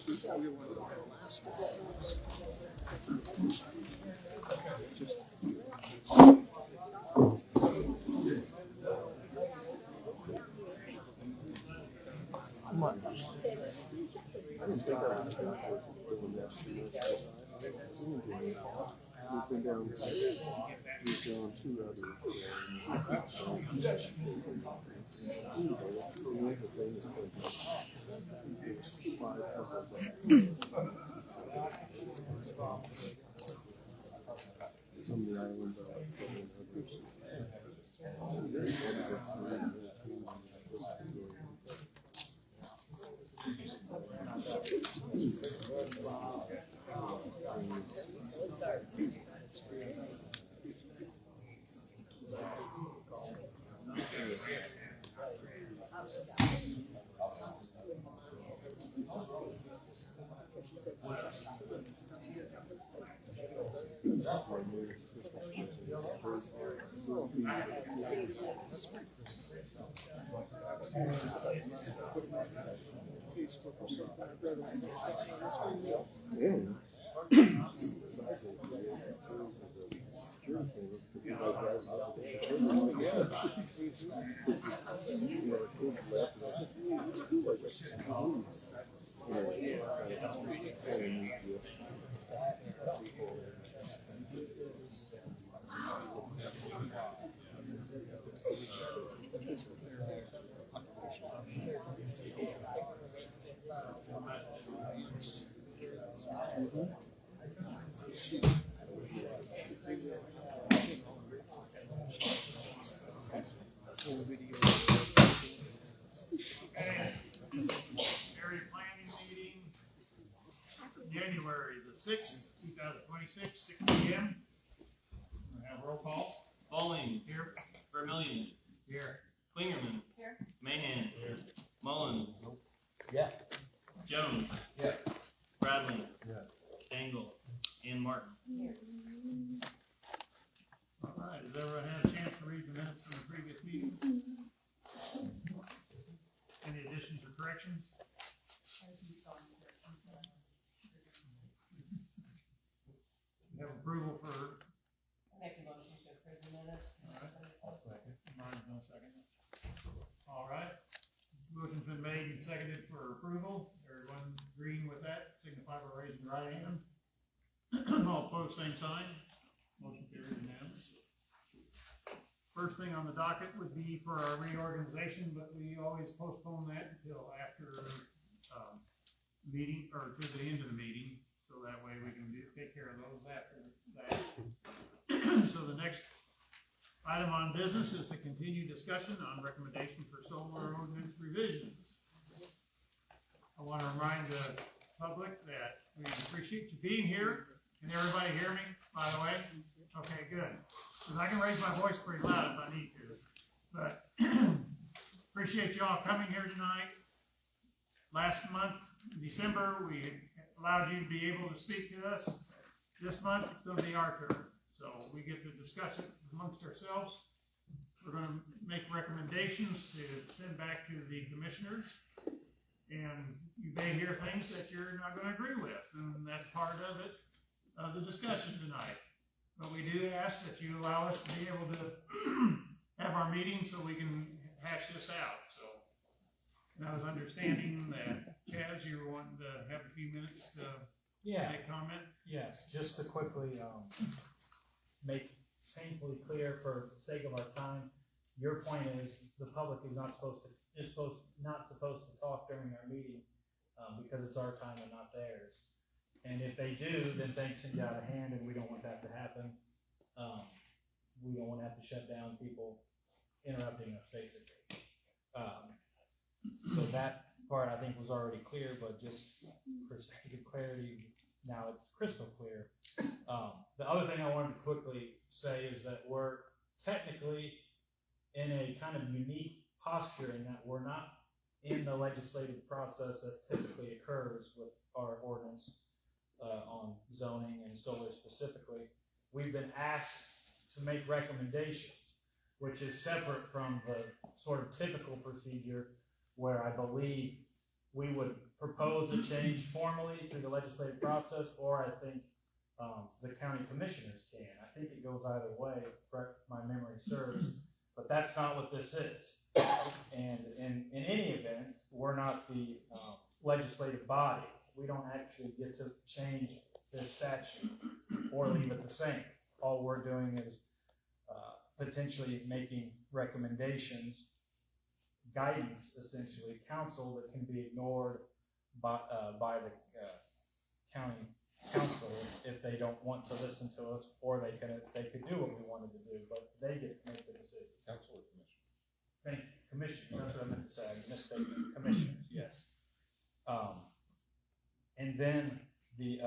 Some of the islands are like Area planning meeting, January the 6th, 2026, 6 p.m. We have roll call. Bowling. Here. Vermillion. Here. Klingerman. Here. Mahan. Here. Mullen. Yeah. Jones. Yes. Bradley. Yes. Dangle. And Martin. All right, has everyone had a chance to read the minutes from the previous meeting? Any additions or corrections? We have approval for, Make a motion to approve the minutes. Martin's no second. All right, motion's been made and seconded for approval. Everyone agreeing with that, signify by raising your right hand. All opposed, same sign. Motion carries unanimous. First thing on the docket would be for our reorganization, but we always postpone that until after, meeting, or to the end of the meeting, so that way we can take care of those after that. So the next item on business is the continued discussion on recommendation for solar ordinance revisions. I want to remind the public that we appreciate you being here. Can everybody hear me, by the way? Okay, good. Because I can raise my voice pretty loud if I need to. But appreciate you all coming here tonight. Last month, in December, we allowed you to be able to speak to us. This month, it's going to be our turn. So we get to discuss it amongst ourselves. We're going to make recommendations to send back to the commissioners. And you may hear things that you're not going to agree with. And that's part of it, the discussion tonight. But we do ask that you allow us to be able to have our meeting so we can hash this out. So, and I was understanding that, Chaz, you were wanting to have a few minutes to make comment? Yes, just to quickly make painfully clear for the sake of our time, your point is the public is not supposed to talk during our meeting because it's our time and not theirs. And if they do, then things can get out of hand, and we don't want that to happen. We don't want to have to shut down people interrupting us, basically. So that part I think was already clear, but just for sake of clarity, now it's crystal clear. The other thing I wanted to quickly say is that we're technically in a kind of unique posture in that we're not in the legislative process that typically occurs with our ordinance on zoning and solar specifically. We've been asked to make recommendations, which is separate from the sort of typical procedure where I believe we would propose a change formally through the legislative process, or I think the county commissioners can. I think it goes either way, if my memory serves, but that's not what this is. And in any event, we're not the legislative body. We don't actually get to change this statute or leave it the same. All we're doing is potentially making recommendations, guidance, essentially, counsel that can be ignored by the county council if they don't want to listen to us, or they could do what we wanted to do, but they get to make the decision. Council or commission? Thank you. Commission, that's what I meant to say, I misstatement, commissioners, yes. And then the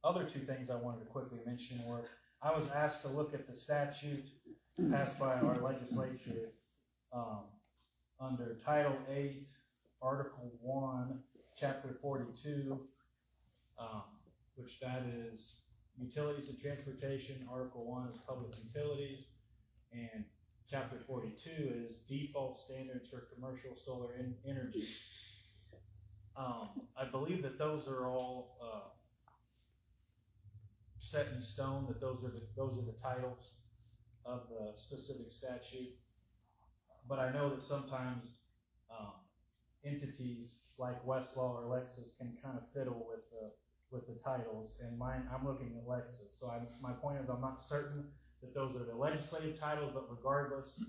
other two things I wanted to quickly mention were, I was asked to look at the statute passed by our legislature under Title 8, Article 1, Chapter 42, which that is Utilities and Transportation. Article 1 is Public Utilities, and Chapter 42 is Default Standards for Commercial Solar Energy. I believe that those are all set in stone, that those are the titles of the specific statute. But I know that sometimes entities like Westlaw or Lexus can kind of fiddle with the titles, and I'm looking at Lexus. So my point is, I'm not certain that those are the legislative titles, but regardless,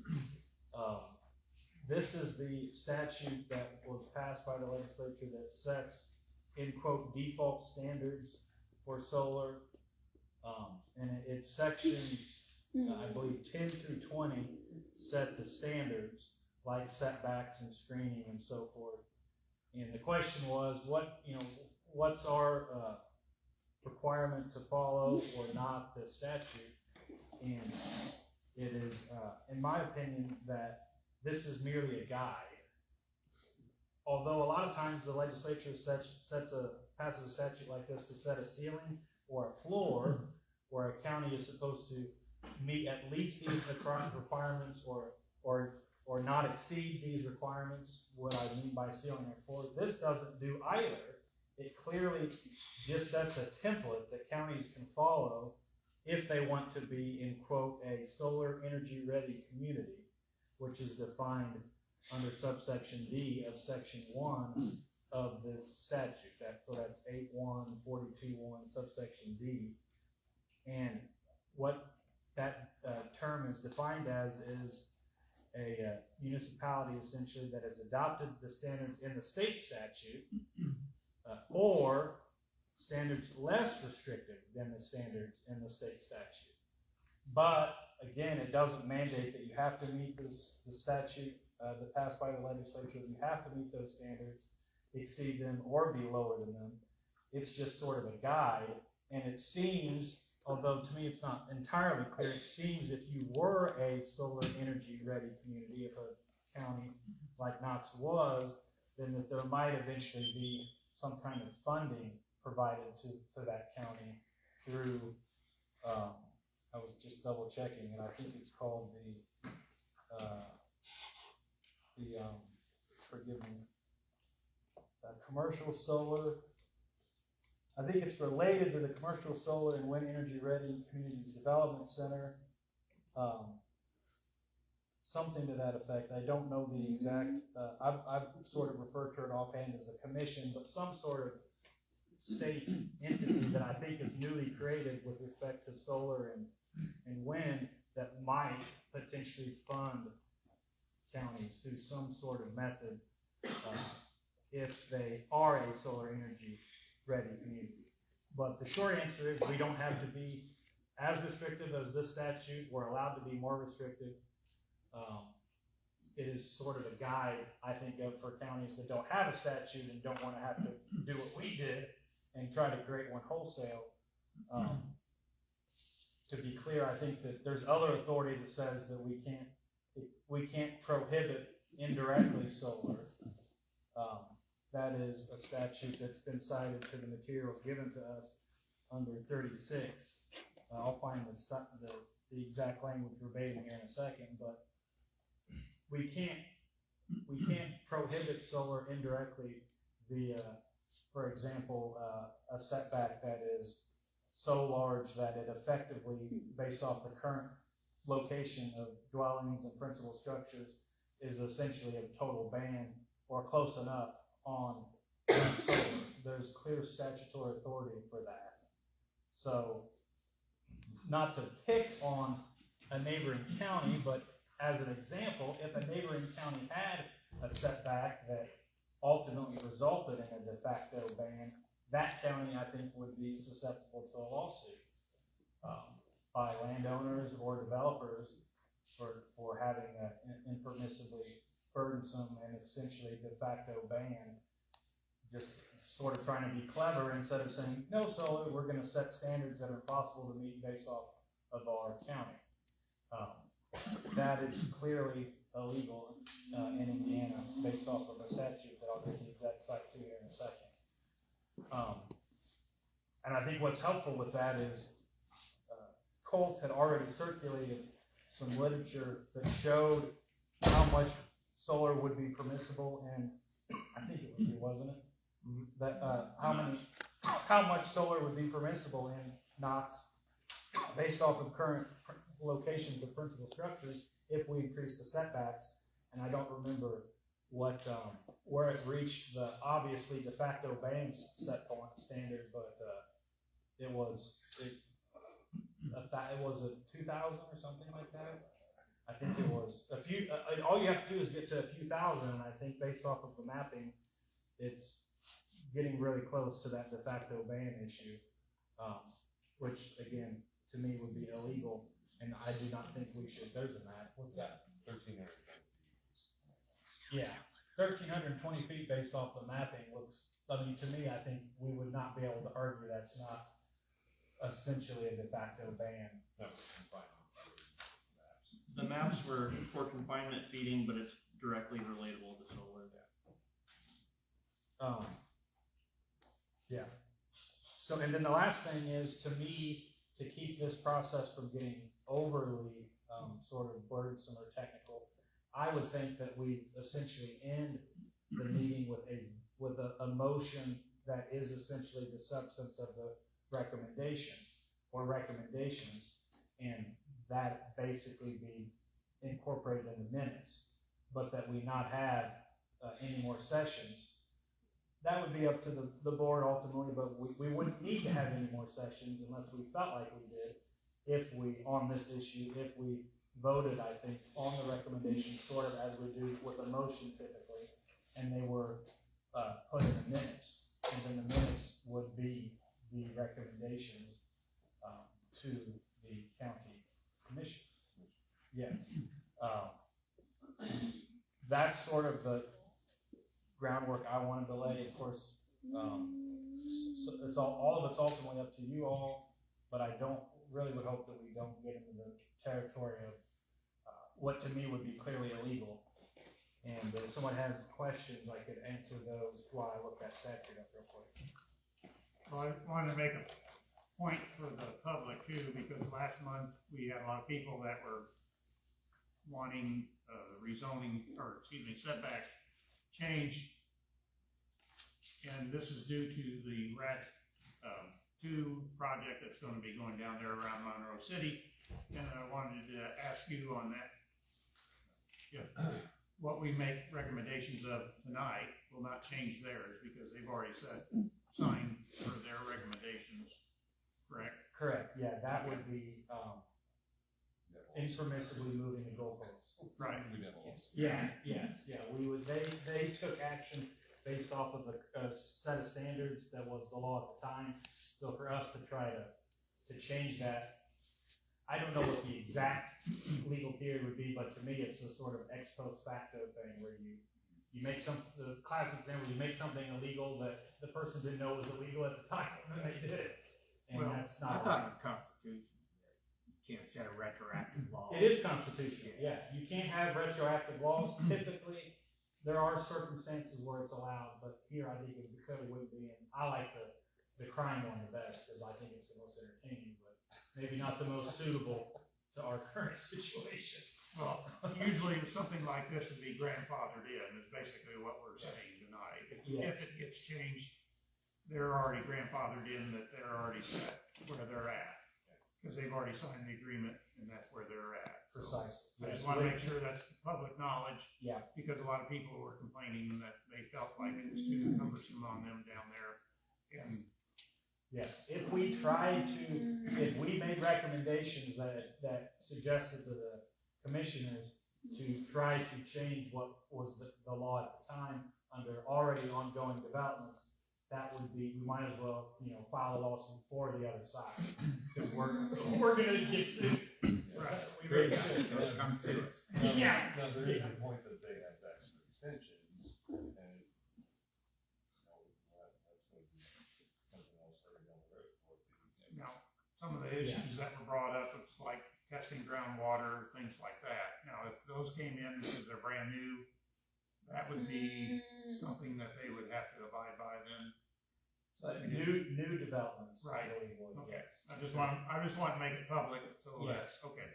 this is the statute that was passed by the legislature that sets, in quote, default standards for solar, and its sections, I believe 10 through 20, set the standards like setbacks and screening and so forth. And the question was, what's our requirement to follow or not this statute? And it is, in my opinion, that this is merely a guide. Although a lot of times the legislature passes a statute like this to set a ceiling or a floor where a county is supposed to meet at least these requirements or not exceed these requirements, what I mean by ceiling or floor. This doesn't do either. It clearly just sets a template that counties can follow if they want to be, in quote, a solar energy ready community, which is defined under subsection D of section 1 of this statute. So that's 8.1, 42.1, subsection D. And what that term is defined as is a municipality essentially that has adopted the standards in the state statute or standards less restrictive than the standards in the state statute. But again, it doesn't mandate that you have to meet the statute that passed by the legislature. You have to meet those standards, exceed them, or be lower than them. It's just sort of a guide, and it seems, although to me it's not entirely clear, it seems if you were a solar energy ready community, if a county like Knox was, then that there might eventually be some kind of funding provided to that county through, I was just double checking, and I think it's called forgive me, commercial solar. I think it's related to the Commercial Solar and Wind Energy Ready Communities Development Center. Something to that effect. I don't know the exact, I've sort of referred to it offhand as a commission, but some sort of state entity that I think is newly created with respect to solar and wind that might potentially fund counties through some sort of method if they are a solar energy ready community. But the short answer is we don't have to be as restrictive as this statute. We're allowed to be more restrictive. It is sort of a guide, I think, for counties that don't have a statute and don't want to have to do what we did and try to create one wholesale. To be clear, I think that there's other authority that says that we can't prohibit indirectly solar. That is a statute that's been cited to the materials given to us under 36. I'll find the exact language verbatim here in a second, but we can't prohibit solar indirectly via, for example, a setback that is so large that it effectively, based off the current location of dwellings and principal structures, is essentially a total ban or close enough on solar. There's clear statutory authority for that. So, not to pick on a neighboring county, but as an example, if a neighboring county had a setback that ultimately resulted in a de facto ban, that county, I think, would be susceptible to a lawsuit by landowners or developers for having an impermissibly burdensome and essentially de facto ban, just sort of trying to be clever instead of saying, no solar, we're going to set standards that are impossible to meet based off of our county. That is clearly illegal in Indiana based off of a statute that I'll get the exact site to here in a second. And I think what's helpful with that is Colt had already circulated some literature that showed how much solar would be permissible, and I think it was you, wasn't it? That how much solar would be permissible in Knox based off of current locations of principal structures if we increase the setbacks. And I don't remember what where it reached the obviously de facto ban set point standard, but it was a 2,000 or something like that. I think it was a few. All you have to do is get to a few thousand, and I think based off of the mapping, it's getting really close to that de facto ban issue, which again to me would be illegal, and I do not think we should. There's a map. What's that? 1,300. Yeah, 1,320 feet based off the mapping looks. I mean, to me, I think we would not be able to argue that's not essentially a de facto ban. That was confined. The maps were for confinement feeding, but it's directly relatable to solar. Yeah. So, and then the last thing is, to me, to keep this process from getting overly sort of burdensome or technical, I would think that we essentially end the meeting with a motion that is essentially the substance of the recommendation or recommendations, and that basically be incorporated in the minutes, but that we not have any more sessions. That would be up to the board ultimately, but we wouldn't need to have any more sessions unless we felt like we did, if we, on this issue, if we voted, I think, on the recommendation sort of as we do with a motion typically, and they were put in the minutes, and then the minutes would be the recommendations to the county commission. Yes. That's sort of the groundwork I wanted to lay. Of course, so it's all of it's ultimately up to you all, but I really would hope that we don't get into the territory of what to me would be clearly illegal. And if someone has questions, I could answer those while I look that statute up real quick. Well, I wanted to make a point for the public too, because last month we had a lot of people that were wanting rezoning, or excuse me, setback change. And this is due to the RAT 2 project that's going to be going down there around Monroe City. And I wanted to ask you on that, if what we make recommendations of tonight will not change theirs, because they've already signed for their recommendations, correct? Correct, yeah, that would be impermissibly moving the goalposts. Right. We did a lawsuit. Yeah, they took action based off of a set of standards that was the law at the time. So for us to try to change that, I don't know what the exact legal theory would be, but to me it's a sort of ex post facto thing where you make the classic example, you make something illegal that the person didn't know was illegal at the time when they did it. And Well, that's I not. thought it was constitutional. You can't set a retroactive law. It is constitutional, yeah. You can't have retroactive laws. Typically, there are circumstances where it's allowed, but here I think it clearly wouldn't be. And I like the crime one the best because I think it's the most entertaining, but maybe not the most suitable to our current situation. Well, usually something like this would be grandfathered in, is basically what we're saying tonight, Yeah. if it gets changed, they're already grandfathered in, that they're already set where they're at. Cause they've already signed the agreement and that's where they're at. So Precisely. I Yes. just wanna make sure that's public knowledge. Yeah. Because a lot of people were complaining that they felt like it was too cumbersome on them down there. And Yes, if we made recommendations that suggested to the commissioners to try to change what was the law at the time under already ongoing developments, that would be, we might as well, file a lawsuit for the other side. Because we're gonna get sued. Right. We really should. Come see us. Yeah. Now, there is a point that they have tax extensions, and, that's going to be something else later down the road. now, some of the issues that were brought up, it's like testing groundwater, things like that. Now, if those came in because they're brand new, that would be something that they would have to abide by then. But new developments. Right. really would, Okay. yes. I just want to make it public, so that's, okay,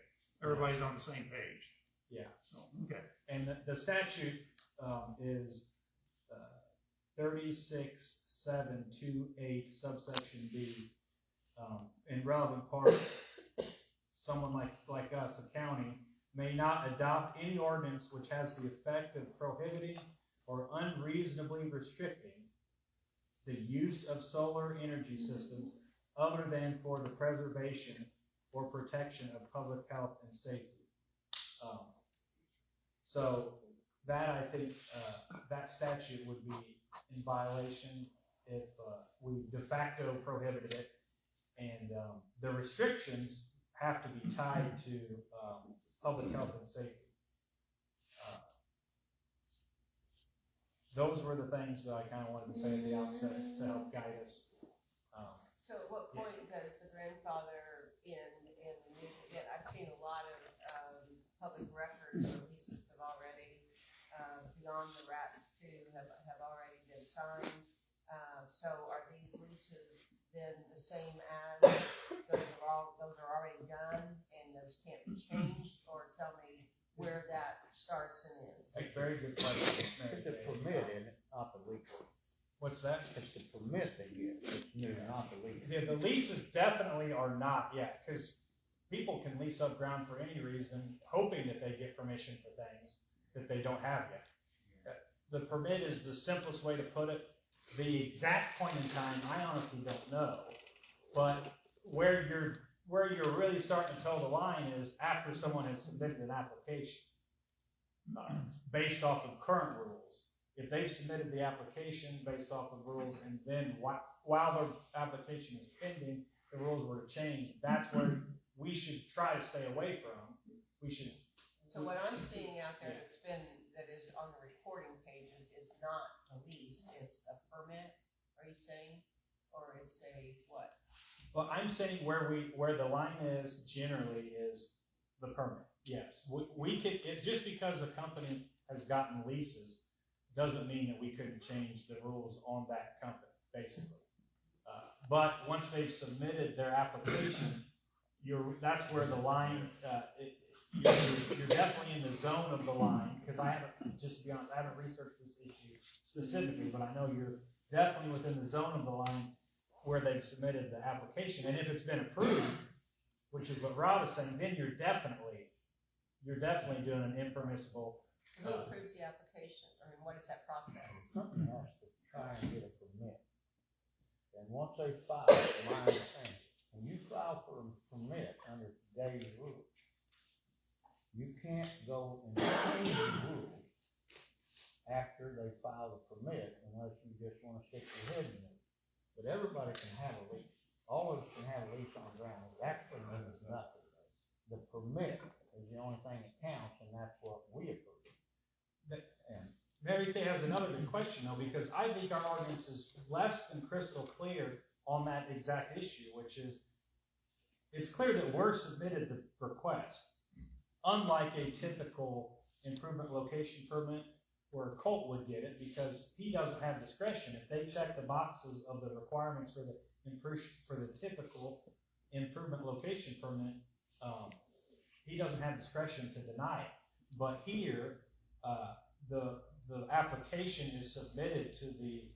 everybody's on the same page. Yeah. So, okay, And the statute is 36.728 subsection B. In relevant part, someone like us, a county, may not adopt any ordinance which has the effect of prohibiting or unreasonably restricting the use of solar energy systems other than for the preservation or protection of public health and safety. So that, I think, that statute would be in violation if we de facto prohibited it. And the restrictions have to be tied to public health and safety. Those were the things that I kind of wanted to say at the outset to help guide us. So at what point does the grandfather in again, I've seen a lot of, public records releases have already, beyond the RATS two have already been signed. So are these leases then the same as, those are already done and those can't be changed? Or tell me where that starts and ends. A very good question, Mary It's a Kay. permit, isn't it, not the lease. What's that? It's the permit they get, it's new, not the lease. Yeah, the leases definitely are not yet, because people can lease up ground for any reason, hoping that they get permission for things that they don't have yet. The permit is the simplest way to put it. The exact point in time, I honestly don't know. But where you're really starting to toe the line is after someone has submitted an application based off of current rules. If they've submitted the application based off of rules, and then while the application is pending, the rules were to change, that's where we should try to stay away from. We should. So what I'm seeing out there that is on the reporting pages is not a lease, it's a permit, are you saying? Or it's a what? Well, I'm saying where the line is generally is the permit. Yes, we could, just because a company has gotten leases doesn't mean that we couldn't change the rules on that company, basically. But once they've submitted their application, that's where the line, you're definitely in the zone of the line, because just to be honest, I haven't researched this issue specifically, but I know you're definitely within the zone of the line where they've submitted the application. And if it's been approved, which is what Rob is saying, then you're definitely doing an impermissible. Who approves the application, or what is that process? Company has to try and get a permit. And once they file, from my understanding, when you file for a permit under today's rules, you can't go and change the rules after they file the permit unless you just want to stick your head in it. But everybody can have a lease. All of us can have a lease on ground. That permit is nothing. The permit is the only thing that counts, and that's what we approve. And Mary Kay has another good question though, because I think our ordinance is less than crystal clear on that exact issue, which is, it's clear that we're submitted the request, unlike a typical improvement location permit where Colt would get it, because he doesn't have discretion. If they check the boxes of the requirements for the typical improvement location permit, he doesn't have discretion to deny it. But here, the application is submitted to the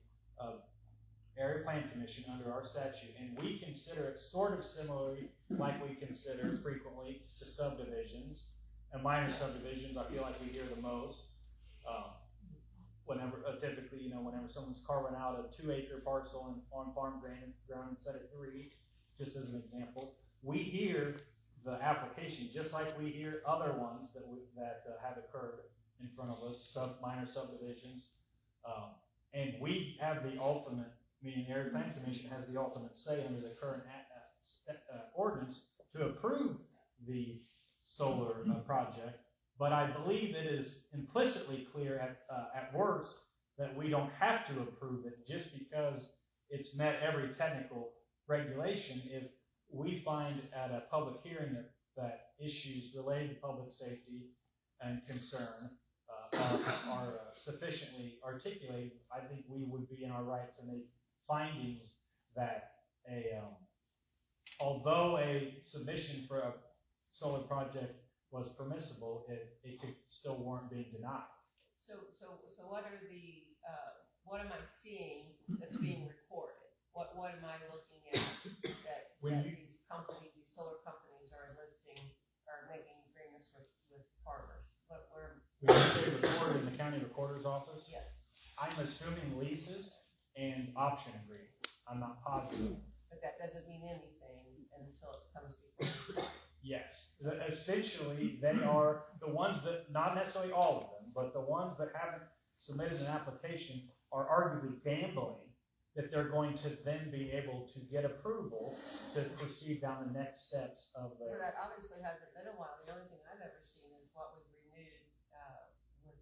area plan commission under our statute, and we consider it sort of similarly like we consider frequently the subdivisions and minor subdivisions. I feel like we hear the most. Whenever, typically, whenever someone's carving out a 2-acre parcel and on farm ground instead of 3, just as an example, we hear the application just like we hear other ones that have occurred in front of us, minor subdivisions, and we have the ultimate, meaning the Area Plan Commission has the ultimate say under the current ordinance to approve the solar project. But I believe it is implicitly clear at worst that we don't have to approve it just because it's met every technical regulation. If we find at a public hearing that issues related to public safety and concern are sufficiently articulated, I think we would be in our right to make findings that although a submission for a solar project was permissible, it could still warrant being denied. So what are what am I seeing that's being recorded? What am I looking at that these companies, these solar companies are making agreements with farmers? We can say recorded in the county recorder's office. Yes. I'm assuming leases and option agreements. I'm not positive. But that doesn't mean anything until it comes before this body. Yes, essentially, they are the ones that, not necessarily all of them, but the ones that haven't submitted an application are arguably gambling that they're going to then be able to get approval to proceed down the next steps of Well, their. that obviously hasn't been a while. The only thing I've ever seen is what was renewed with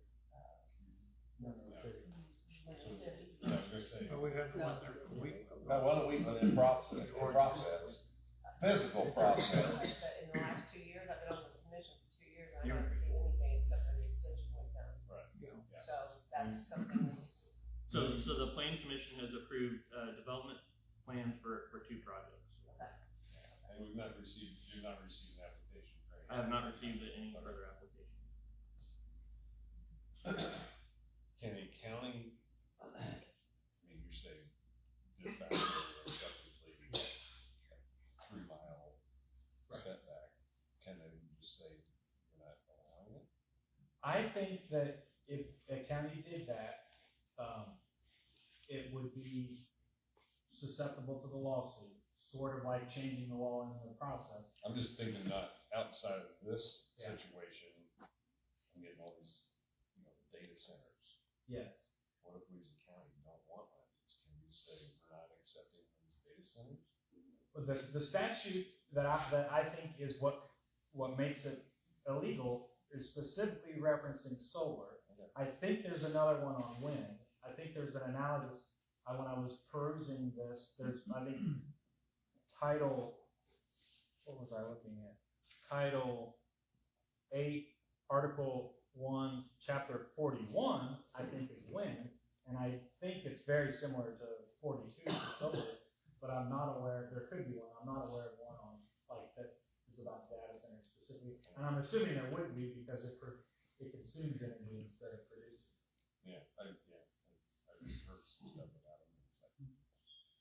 City. I was gonna say, we have the ones that are weak. Well, in process, physical process. But in the last 2 years, I've been on the commission for 2 years, and I haven't seen anything except for the extension went down. right, So that's something that's. So the Plan Commission has approved a development plan for 2 projects. and you've not received an application, right? I have not received any further application. Can a county, you say de facto effectively 3-mile setback, can they just say we're not allowing it? I think that if a county did that, it would be susceptible to the lawsuit, sort of like changing the law in the process. I'm just thinking not outside of this Yeah. situation, I'm getting all these, data centers. Yes. What if we as a county don't want one of these? Can we say we're not accepting these data centers? But the statute that I think is what makes it illegal is specifically referencing solar. Okay. I think there's another one on wind. I think there's an analogous, when I was perusing this, I think Title, what was I looking at? Title 8, Article 1, Chapter 41, I think is wind, and I think it's very similar to 42 for solar, but I'm not aware, there could be one, I'm not aware of one on, that is about data centers specifically, and I'm assuming there would be because it consumes energy instead of producing. I just heard some stuff about it.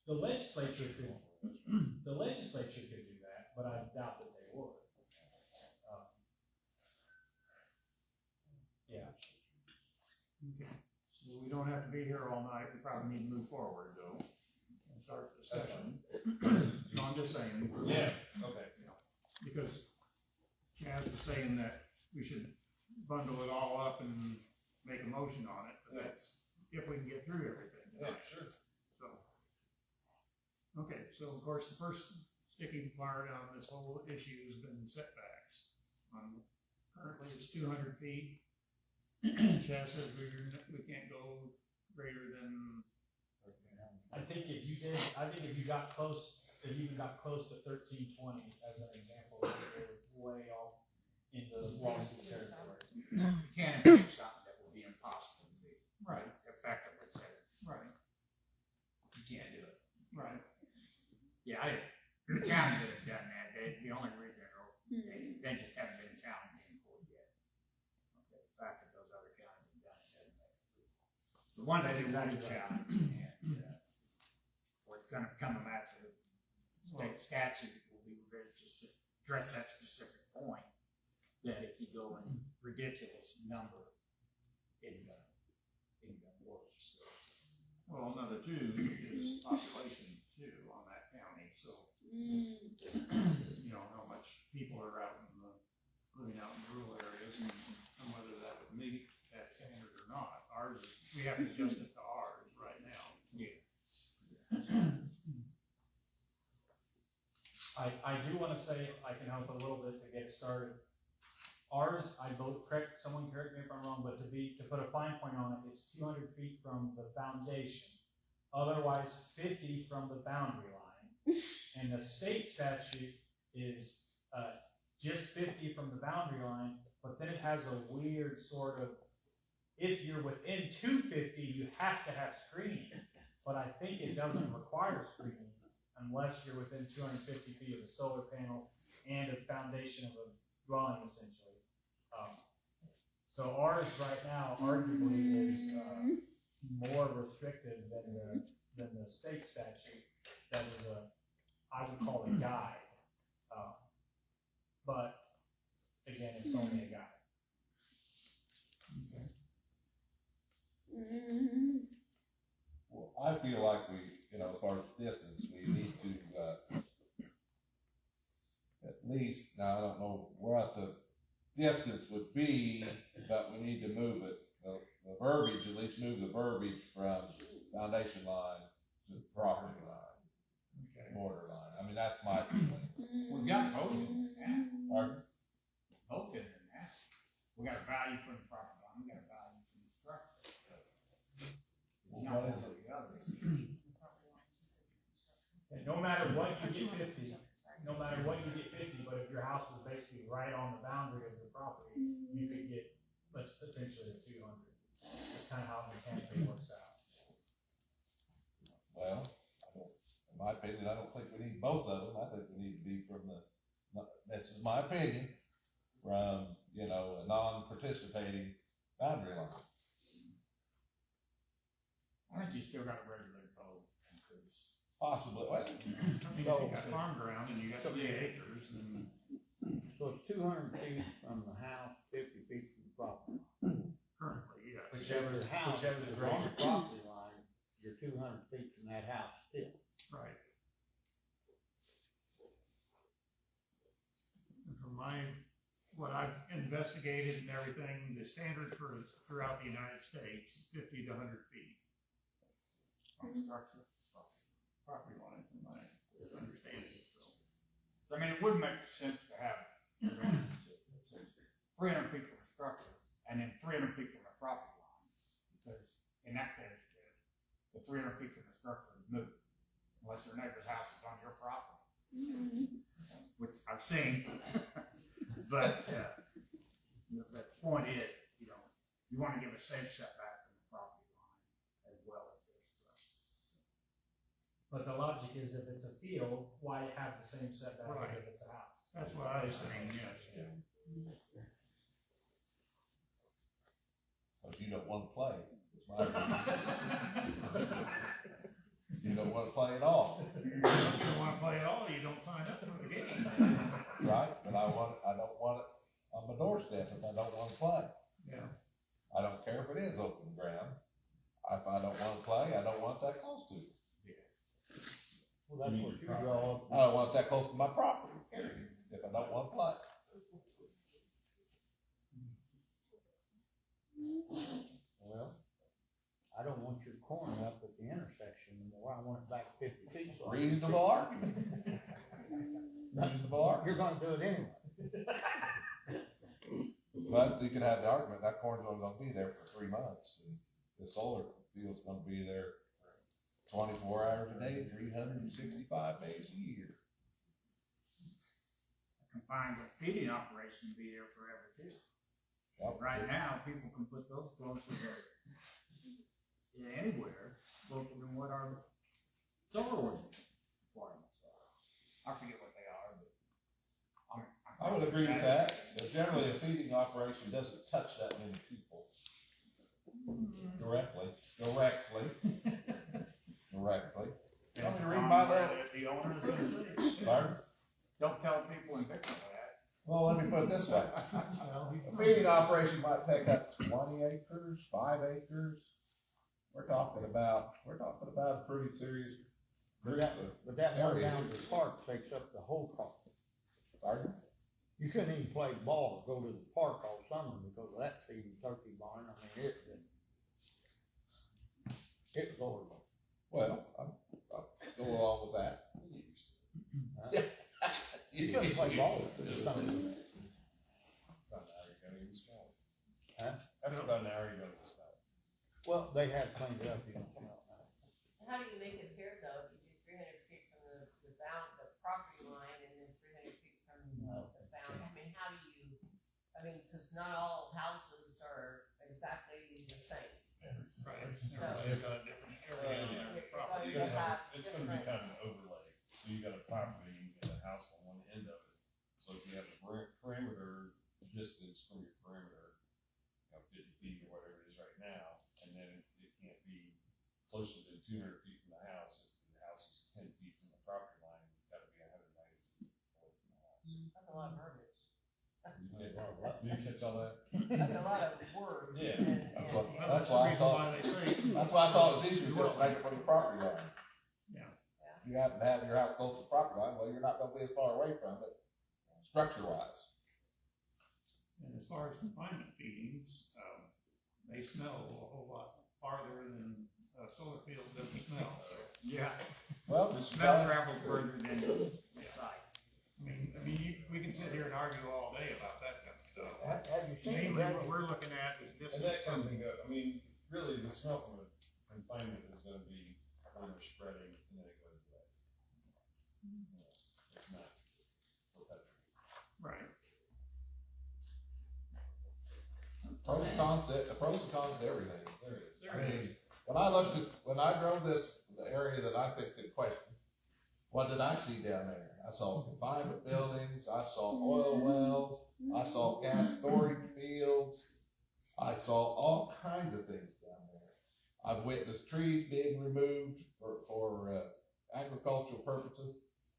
The legislature could do that, but I doubt that they would. Yeah. Okay, so we don't have to be here all night, we probably need to move forward though, and start the discussion. No, I'm just saying. Yeah, okay. Because Chaz was saying that we should bundle it all up and make a motion on it, but that's if we can get through everything tonight. sure. So, okay, so of course, the first sticking part on this whole issue has been setbacks. Currently, it's 200 feet. Chaz says we can't go greater than. I think if you got close to 1320 as an example, you're way off into lawsuit territory. You can't do something that would be impossible to do. Right. Effectively said, Right. you can't do it. Right. Yeah, the county could have done that. The only reason they just haven't been challenged in court yet. Okay, the fact that those other counties have done it doesn't make it. The one that's That's exactly exactly right. challenged, and gonna become a matter of state statute, will be reviewed just to address that specific point, that if you go in ridiculous number, it ain't gonna work, so. Well, another two is population too on that county, so, you know, how much people are out in the, living out in rural areas and whether that would meet that standard or not. Ours, we have to adjust it to ours right now. Yeah. I do wanna say, I can help a little bit to get started. Ours, someone correct me if I'm wrong, but to put a fine point on it, it's 200 feet from the foundation. Otherwise, 50 from the boundary line. And the state statute is, just 50 from the boundary line, but then it has a weird sort of, if you're within 250, you have to have screening. But I think it doesn't require screening unless you're within 250 feet of a solar panel and a foundation of a dwelling, essentially. So ours right now arguably is more restrictive than the state statute. That is I would call it a guide. But again, it's only a guide. Well, I feel like we, you know, as far as distance, we need to, at least, now I don't know what the distance would be, but we need to move it, the verbiage, at least move the verbiage from foundation line to property line, Okay. border line. I mean, that's my feeling. We got both in there now. Pardon? Both in there now. We got a value from the property line, we got a value from the structure. It's Well, not what one is or it? the other. And no matter what, you get 50. No matter what, you get 50, but if your house was basically right on the boundary of the property, you could get, potentially the 200. That's kind of how it mechanically works out. Well, in my opinion, I don't think we need both of them. I think we need to be from this is my opinion, from, you know, a non-participating boundary line. I think you still gotta regulate both, because Possibly, well, I mean, if you got farm ground and you got 3 acres, then So it's 200 feet from the house, 50 feet from the property line. currently, yes. Whichever, Your house whichever is is on the greater. property line, you're 200 feet from that house still. Right. And from what I've investigated and everything, the standard throughout the United States is 50 to 100 feet on structure, property line, from my understanding, so. I mean, it would make sense to have a variance that says 300 feet from a structure and then 300 feet from a property line. Because in that case, the 300 feet from the structure is moot, unless your neighbor's house is on your property. Which I've seen. But, the point is, you know, you wanna give a safe setback from the property line as well as this structure. But the logic is if it's a field, why have the same setback Right. as if it's a house? That's what I was saying, yes. because you don't want to play. It's my opinion. You don't want to play at all, If you don't wanna play at all, you don't sign up for the game. right? But I don't want it on my doorstep if I don't want to play. Yeah. I don't care if it is open ground. If I don't want to play, I don't want that close to it. Well, that's what you draw. I don't want that close to my property, period, if I don't want to play. Well, I don't want your corner up at the intersection anymore. I want it back 50 feet. So I can Reasonable see. argument. Reasonable argument. You're gonna do it anyway. But you could have the argument, that corn's only gonna be there for 3 months, and the solar field's gonna be there 24 hours a day, 365 days a year. Confined with feeding operation to be there forever too. Yep. Right now, people can put those closer to anywhere, closer than what our solar ordinance requirements are. I forget what they are, but I would agree with that, but generally a feeding operation doesn't touch that many people. Directly. You I mean, read operation might take up 20 acres, 5 acres. We're talking about a pretty serious But group that, of but that one areas. down to the park takes up the whole park. Pardon? You couldn't even play ball or go to the park all summer because of that feeding turkey barn. I mean, it was horrible. Well, I'll go along with that. You couldn't play ball in the summer. About an hour ago, you can smell it. Huh? After about an hour, you go to smell it. Well, they had cleaned it up, you know. How do you make it fair though, if you do 300 feet from the the property line and then 300 feet from the bound, I mean, how do you, because not all houses are exactly the same. Right. So- Everybody's got a different area on their You're property. going to have It's gonna be different, kind of an overlay, so you got a property and a house on one end of it. So if you have a perimeter distance from your perimeter, 50 feet or whatever it is right now, and then it can't be closer than 200 feet from the house, if the house is 10 feet from the property line, it's gotta be 190 feet away from the house. that's a lot of verbiage. Did you catch all that? That's a lot of words. Yeah. and- Well, That's that's the why I reason thought- why they say. That's why I thought it was easier to just make it from the property line. Yeah. You happen to have your house close to the property line, well, you're not gonna be as far away from it, structure wise. And as far as confinement feedings, they smell a whole lot farther than a solar field doesn't smell, so. Yeah, Well, the smell travels further than the sight. We can sit here and argue all day about that kind of stuff. Have you seen Mainly the red? what we're looking at is And distance that from, comes and goes, really, the smell from a confinement is gonna be when they're spreading and then it goes away. It's not perpetual. right. pros and cons to everything. There it is. There it is. When I drove the area that I think's in question, what did I see down there? I saw confinement buildings, I saw oil wells, I saw gas storage fields, I saw all kinds of things down there. I've witnessed trees being removed for agricultural purposes,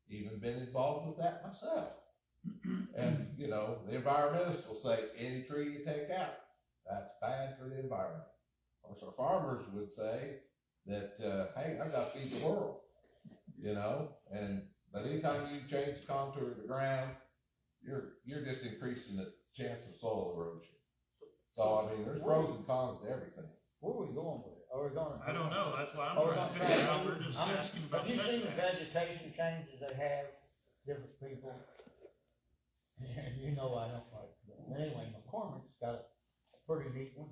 even been involved with that myself. And, the environmentalists will say, any tree you take out, that's bad for the environment. Of course, our farmers would say that, hey, I've got to feed the world, but anytime you change the contour of the ground, you're just increasing the chance of soil erosion. So, there's pros and cons to everything. Where are we going with it? Are we gonna? I don't know, that's why I'm Are we trying to gonna figure try out, to- we're just I mean, asking about Have you seen the setbacks. vegetation changes they have, different people? You know I don't like, but anyway, McCormick's got a pretty neat one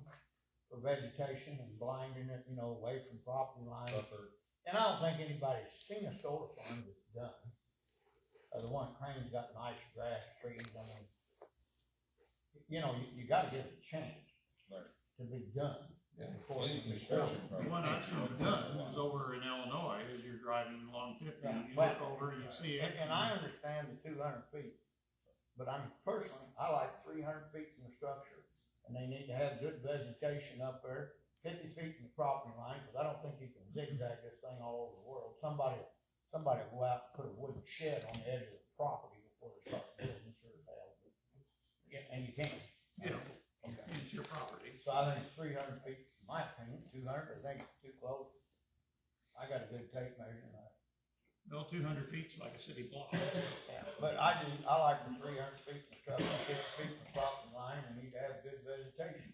for vegetation and blinding it, away from property lines. And I don't think anybody's seen a solar farm that's done. The one at Crane's got nice grass trees, you gotta give it a chance. Right. To be done. Yeah. Before Any it can be construction built. The one I've seen done is over in Illinois, as you're driving along 50, Yeah, you but- look over and you see it. And I understand the 200 feet, but personally, I like 300 feet from the structure, and they need to have good vegetation up there, 50 feet from the property line, because I don't think you can zigzag this thing all over the world. Somebody will go out and put a wooden shed on the edge of the property before they start building, sure as hell. Yeah, and you can't. Yeah, Okay. it's your property. So I think it's 300 feet, in my opinion, 200, I think it's too close. I got a good tape measure, and No, 200 feet's like a city block. yeah, but I like the 300 feet from structure, 50 feet from the property line, and need to have good vegetation.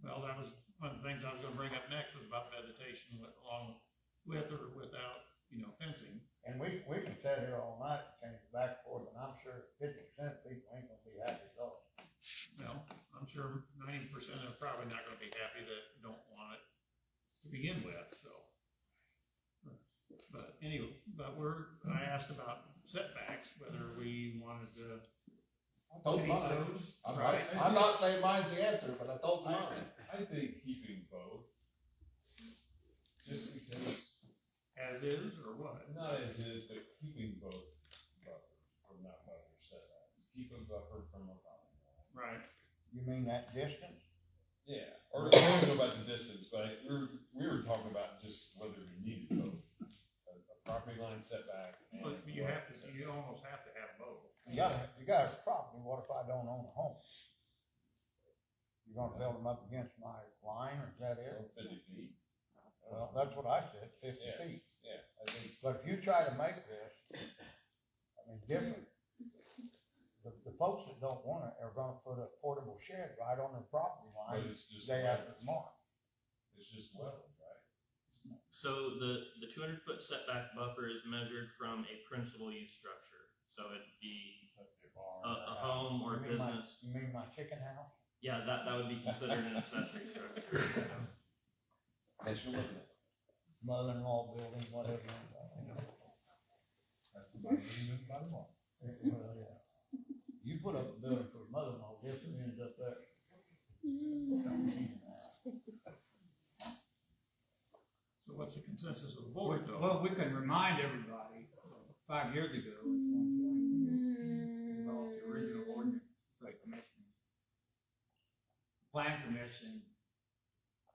Well, that was one of the things I was gonna bring up next, was about vegetation along with or without, fencing. And we can sit here all night and change it back and forth, and I'm sure 50% of people ain't gonna be happy at all. Well, I'm sure 90% are probably not gonna be happy that don't want it to begin with, so. But anyway, I asked about setbacks, whether we wanted to I told change mine. those. I'm not saying mine's the answer, but I told mine. I think keeping both, just because, As is, or what? not as is, but keeping both buffers, or not buffers, setbacks, keep a buffer from a property line. Right. You mean that distance? Yeah, or I don't know about the distance, but we were talking about just whether we needed both, a property line setback and. But you almost have to have both. You got a property, what if I don't own a home? You're gonna build them up against my line, or is that it? 50 feet. Well, that's what I said, 50 Yeah. feet. Yeah, I think, But if you try to make this, I mean, different, the folks that don't want it are gonna put a portable shed right on their property but line it's just day after wetlands. tomorrow. It's just wetlands, right? So the 200-foot setback buffer is measured from a principal use structure. So it'd be a home or a You mean my- business. You mean my chicken house? Yeah, that would be considered an accessory structure. So. Thanks for looking at it. Mother-in-law building, whatever. That's what I'm doing by tomorrow. Well, yeah. You put up a building for a mother-in-law, guess who ends up there? So what's the consensus of the board though? Well, we can remind everybody, 5 years ago, at one point, developed the original ordinance, like commission. Plan commission,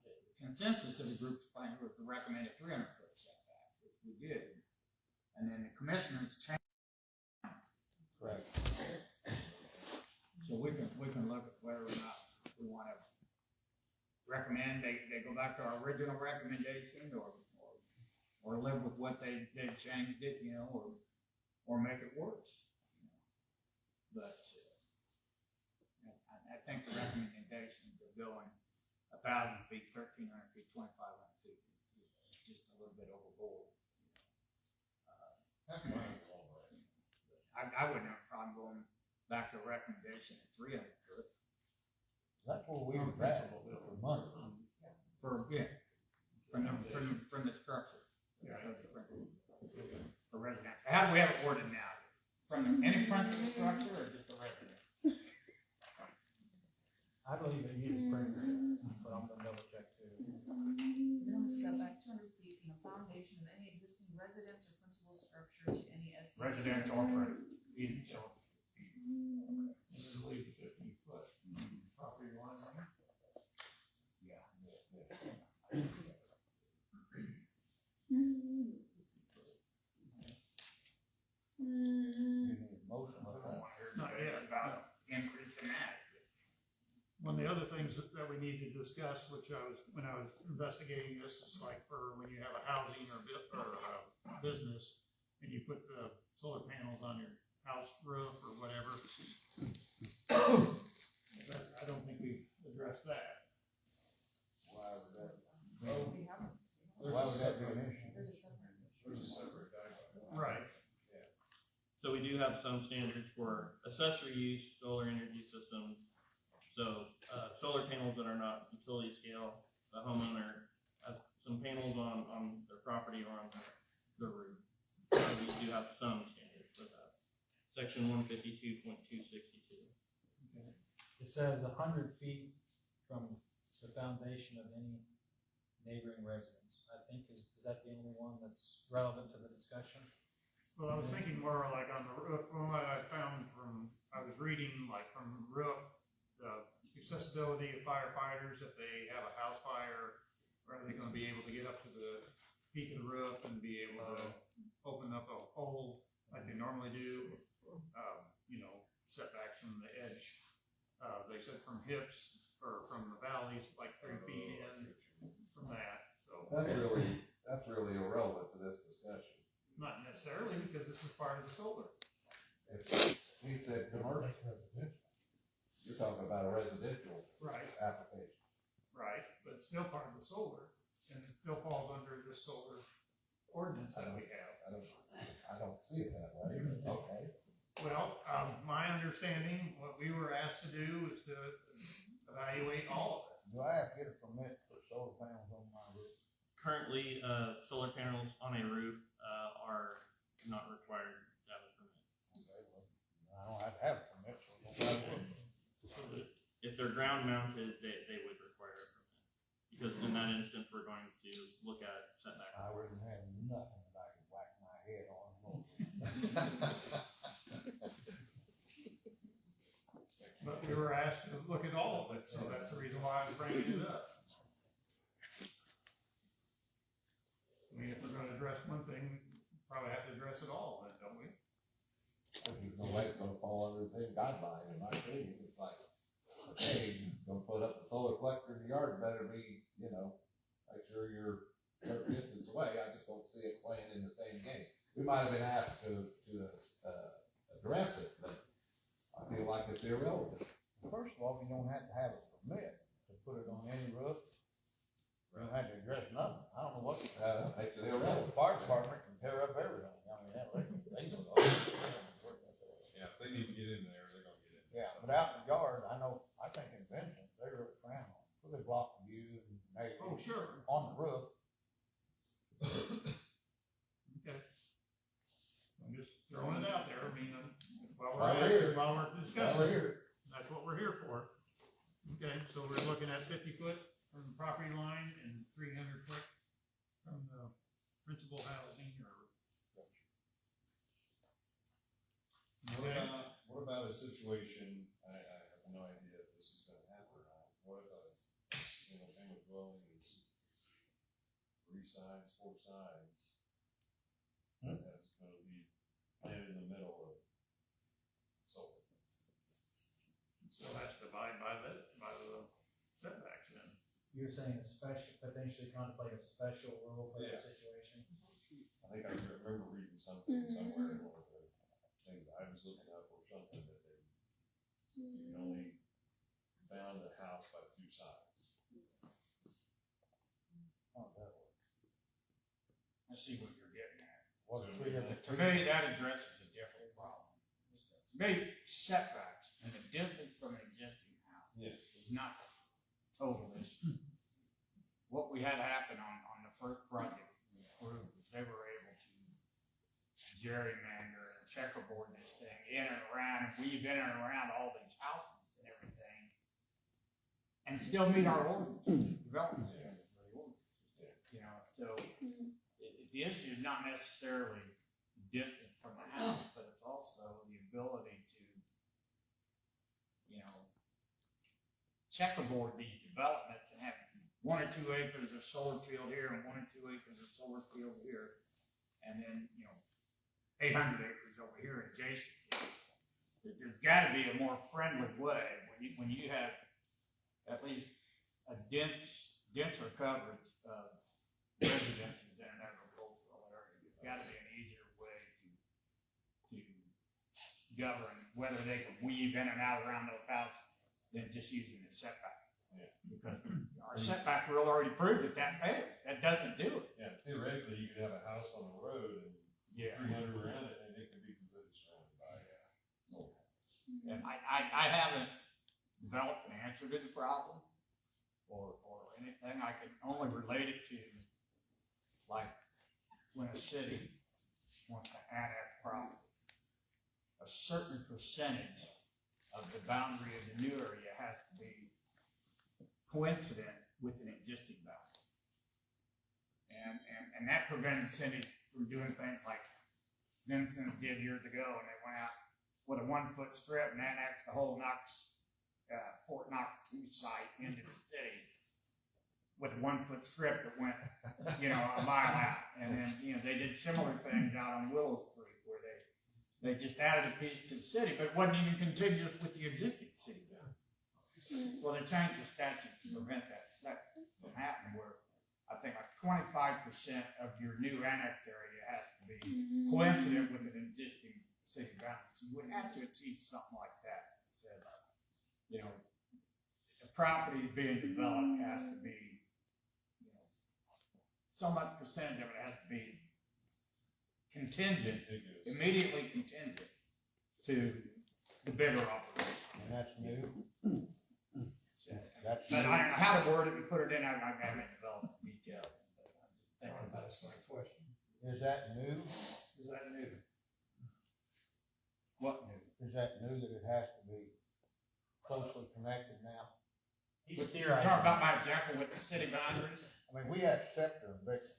the consensus of the group's plan was to recommend a 300-foot setback, which we did. And then the commissioners changed. Correct. So we can look at whether or not we wanna recommend, they go back to our original recommendation, or live with what they changed it, you know, or make it worse. You know. But, I think the recommendations of going 1,000 feet, 1,300 feet, 2,500 feet is just a little bit overboard. That's fine, all right. I wouldn't have a problem going back to a recommendation at 300 foot. That's where we were at for months. For the structure. For residential. How do we have it worded now? From any principal structure or just a residential? I believe it uses principal, but I'm gonna double check too. Minimum setback 200 feet from the foundation of any existing residence or principal structure to any SC. Residential or principal, either so. Leave the 50 foot property line on it. Yeah. You need a motion I with don't that. want to hear Not yet. about increasing that. One of the other things that we need to discuss, when I was investigating this, is like for when you have a housing or business, and you put the solar panels on your house roof or whatever. I don't think we addressed that. Why would that? We have, Why would that be an issue? there's a separate. There's a separate guideline. Right. So we do have some standards for accessory use solar energy systems. So, solar panels that are not utility scale, the homeowner has some panels on their property or on the roof. So we do have some standards for that. Section 152.262. It says 100 feet from the foundation of any neighboring residence. I think, is that the only one that's relevant to the discussion? Well, I was thinking more like on the roof, from what I found I was reading like from roof, the accessibility of firefighters, if they have a house fire, are they gonna be able to get up to the peak of the roof and be able to open up a hole like they normally do? Setbacks from the edge, they said from hips or from the valleys, like 3 feet in from that, so. That's really irrelevant to this discussion. Not necessarily, because this is part of the solar. If you said commercial, you're talking about a residential Right. application. Right, but it's still part of the solar, and it still falls under this solar ordinance that we have. I don't see it that way, okay. Well, my understanding, what we were asked to do is to evaluate all of it. Do I have to get a permit for solar panels on my roof? Currently, solar panels on a roof are not required to have a permit. Okay, well, I don't have to have a permit, so it don't matter. If they're ground mounted, they would require a permit. Because in that instance, we're going to look at setback. I wouldn't have nothing that I could whack my head on. But we were asked to look at all of it, so that's the reason why I was bringing it up. I mean, if we're gonna address one thing, probably have to address it all then, don't we? There's no way it's gonna fall under the same guideline, in my opinion, it's like, hey, gonna put up a solar collector in the yard, better be, you know, make sure you're a certain distance away. I just don't see it playing in the same game. We might have been asked to address it, but I feel like it's irrelevant. First of all, you don't have to have a permit to put it on any roof. You don't have to address nothing. I don't know what. That makes it The irrelevant. fire department can tear up everything. I mean, they know. Yeah, if they need to get in there, they're gonna get in. Yeah, but out in the yard, I know, I think in Vincent, they really frown on it. So they block the view and maybe Oh, sure, on the roof. okay. I'm just throwing it out there, I mean, while While we're we're asking, here. while we're Over discussing, here. that's what we're here for. Okay, so we're looking at 50 foot from the property line and 300 foot from the principal housing or. Okay, What about a situation, I have no idea if this is gonna happen or not, what if a single family dwelling is 3 sides, 4 sides? Hmm. That's gonna be planted in the middle of solar. so that's divided by the setbacks then. You're saying a special, potentially contemplate a special rule for Yeah. that situation? I think I remember reading something somewhere in one of the things I was looking up or something that they, you can only bound a house by 2 sides. Oh, that way. I see what you're getting at. What if we have To me, that addresses a different problem. To me, setbacks and the distance from an existing house Yeah. is not the total issue. What we had happen on the first project we approved was they were able to gerrymander and checkerboard this thing in and around, and weave in and around all these houses and everything, and still meet our ordinance, development standards for the ordinance. You know, so the issue is not necessarily the distance from the house, but it's also the ability to, you know, checkerboard these developments and have 1 or 2 acres of solar field here and 1 or 2 acres of solar field here, and then, you know, 800 acres over here adjacent. There's gotta be a more friendly way when you have at least a denser coverage of residences in an agricultural area. There's gotta be an easier way to govern whether they can weave in and out around those houses than just using the setback. Yeah. Because our setback rule already proved that fails. That doesn't do it. Yeah, theoretically, you could have a house on the road and Yeah. 300 around it, and it could be completely surrounded by, solar. And I haven't developed an answer to the problem or anything. I can only relate it to, like, when a city wants to annex property, a certain percentage of the boundary of the new area has to be coincident with an existing boundary. And that prevents cities from doing things like Vincent did years ago, and they went out with a 1-foot strip and annexed the whole Fort Knox 2 site into the city with a 1-foot strip that went, you know, a mile out. And then, you know, they did similar things out on Willow Street where they just added a piece to the city, but it wasn't even contiguous with the existing city boundary. Well, they changed the statute to prevent that from happening, where I think like 25% of your new annexed area has to be coincident with an existing city boundary. So you would have to achieve something like that. It says, you know, the property being developed has to be, you know, so much percentage of it has to be contingent, Contiguous. immediately contingent to the bigger operation. And that's new. So, That's but I don't know how to word it and put it in, I haven't developed in detail. But I'm just thinking about it. That's my question. Is that new? Is that new? What new? Is that new that it has to be closely connected now? He's Talk theorizing. about my example with the city boundaries. I mean, we had Scepter in Vixen,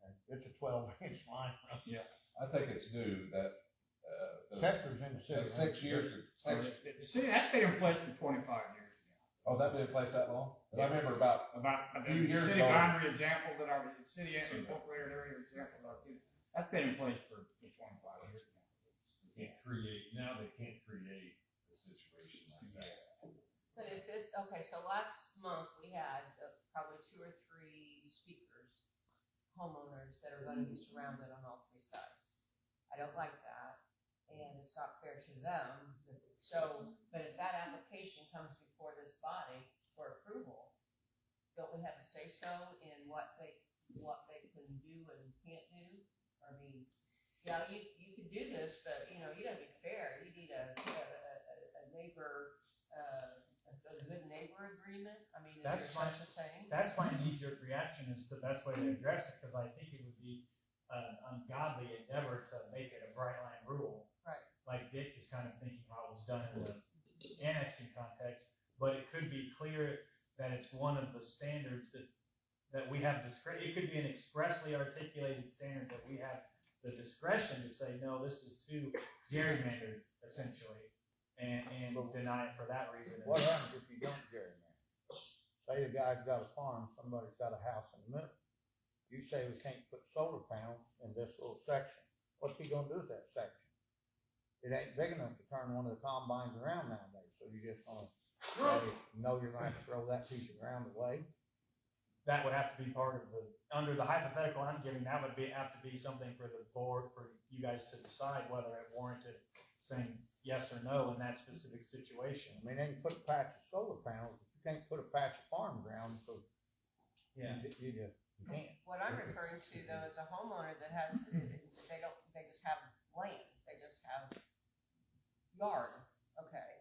and it's a 12-inch line. I think it's new that, Scepter's in the city. that's 6 years, The city, that's been in place for 25 years now. oh, that's been in place that long? 'Cause I remember about, About the Few years city ago. boundary example that our, the city incorporated area example that I did, that's been in place for 25 years now. Can't create, now they can't create a situation like that. But if this, okay, so last month we had probably 2 or 3 speakers, homeowners that are gonna be surrounded on all 3 sides. I don't like that, and it's not fair to them. So, but if that application comes before this body for approval, don't we have a say-so in what they can do and can't do? I mean, yeah, you can do this, but, you gotta be fair. You need a neighbor, a good neighbor agreement. I mean, is there That's such a thing? That's my knee-jerk reaction is the best way to address it, because I think it would be an ungodly endeavor to make it a bright line rule. Right. Like Dick is kind of thinking how it was done in the annexing context, but it could be clear that it's one of the standards that we have it could be an expressly articulated standard that we have the discretion to say, no, this is too gerrymandered, essentially, and deny it for that reason. What happens if you don't gerrymander? Say the guy's got a farm, somebody's got a house in the middle. You say we can't put solar panels in this little section. What's he gonna do with that section? It ain't big enough to turn one of the combines around nowadays, so you just gonna know you're gonna have to throw that piece of ground away. That would have to be part of under the hypothetical I'm giving, that would have to be something for the board, for you guys to decide whether it warranted saying yes or no in that specific situation. I mean, they can put a patch of solar panels, but you can't put a patch of farm ground, so you can't. What I'm referring to though is a homeowner that has, they just have land, they just have yard, okay?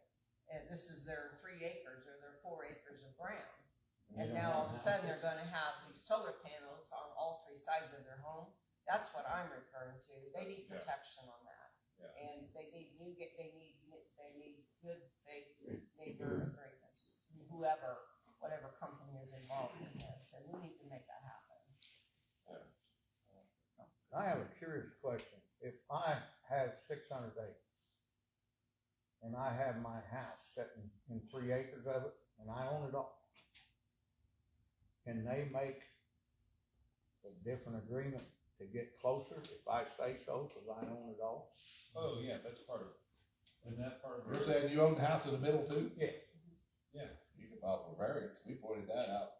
And this is their 3 acres or their 4 acres of ground. And now all of a sudden they're gonna have these solar panels on all 3 sides of their home. That's what I'm referring to. They need protection on that. Yeah. And they need good faith neighbor agreements, whatever company is involved in this, and we need to make that happen. I have a curious question. If I have 600 acres and I have my house sitting in 3 acres of it and I own it all, can they make a different agreement to get closer if I say so, because I own it all? Oh, yeah, that's part of it. Isn't that part of it? You're saying you own the house in the middle too? Yeah. Yeah. You can file for variance, we pointed that out.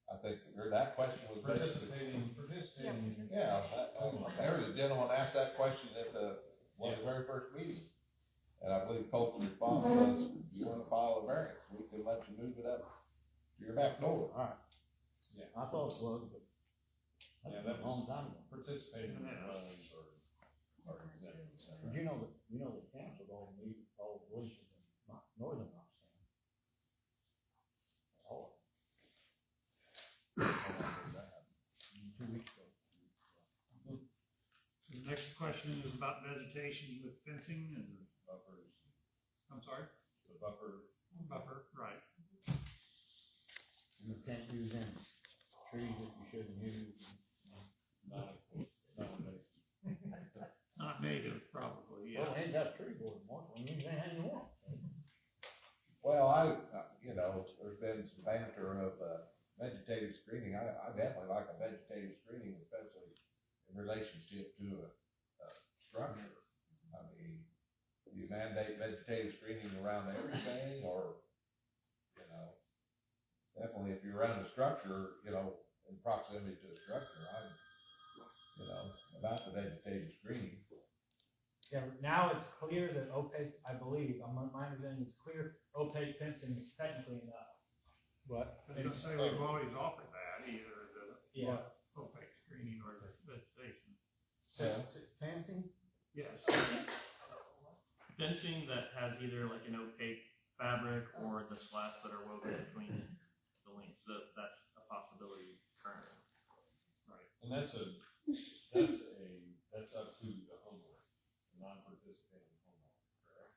I think that question was basically. Participating. Yeah, there was a gentleman asked that question at one of the very first meetings. And I believe Colton's response was, if you wanna file a variance, we can let you move it up to your back door. All right. Yeah. I thought it was, but Yeah, that's that a long was time ago. participating in loans or exempt. But you know they canceled all the leases in northern Roxanne. Oh. 2 weeks ago. So the next question is about vegetation with fencing and, Buffers, I'm sorry, the buffer. right. You can't use any trees that you shouldn't use. Not native, probably, yeah. Well, ain't got a tree board anymore, so you can use anything you want. Well, there's been some banter of, vegetative screening, I definitely like a vegetative screening, especially in relationship to a structure. I mean, do you mandate vegetative screening around everything, or, definitely if you're around a structure, in proximity to a structure, I'm, about the vegetative screening. Yeah, now it's clear that opaque, I believe, my understanding, it's clear opaque fencing is technically enough. But I was gonna say, we've always offered that, either the Yeah. opaque screening or the vegetation. fencing, Yes. Fencing that has either like an opaque fabric or the slats that are woven between the links, that's a possibility currently. And that's up to the homeowner, non-participating homeowner, correct?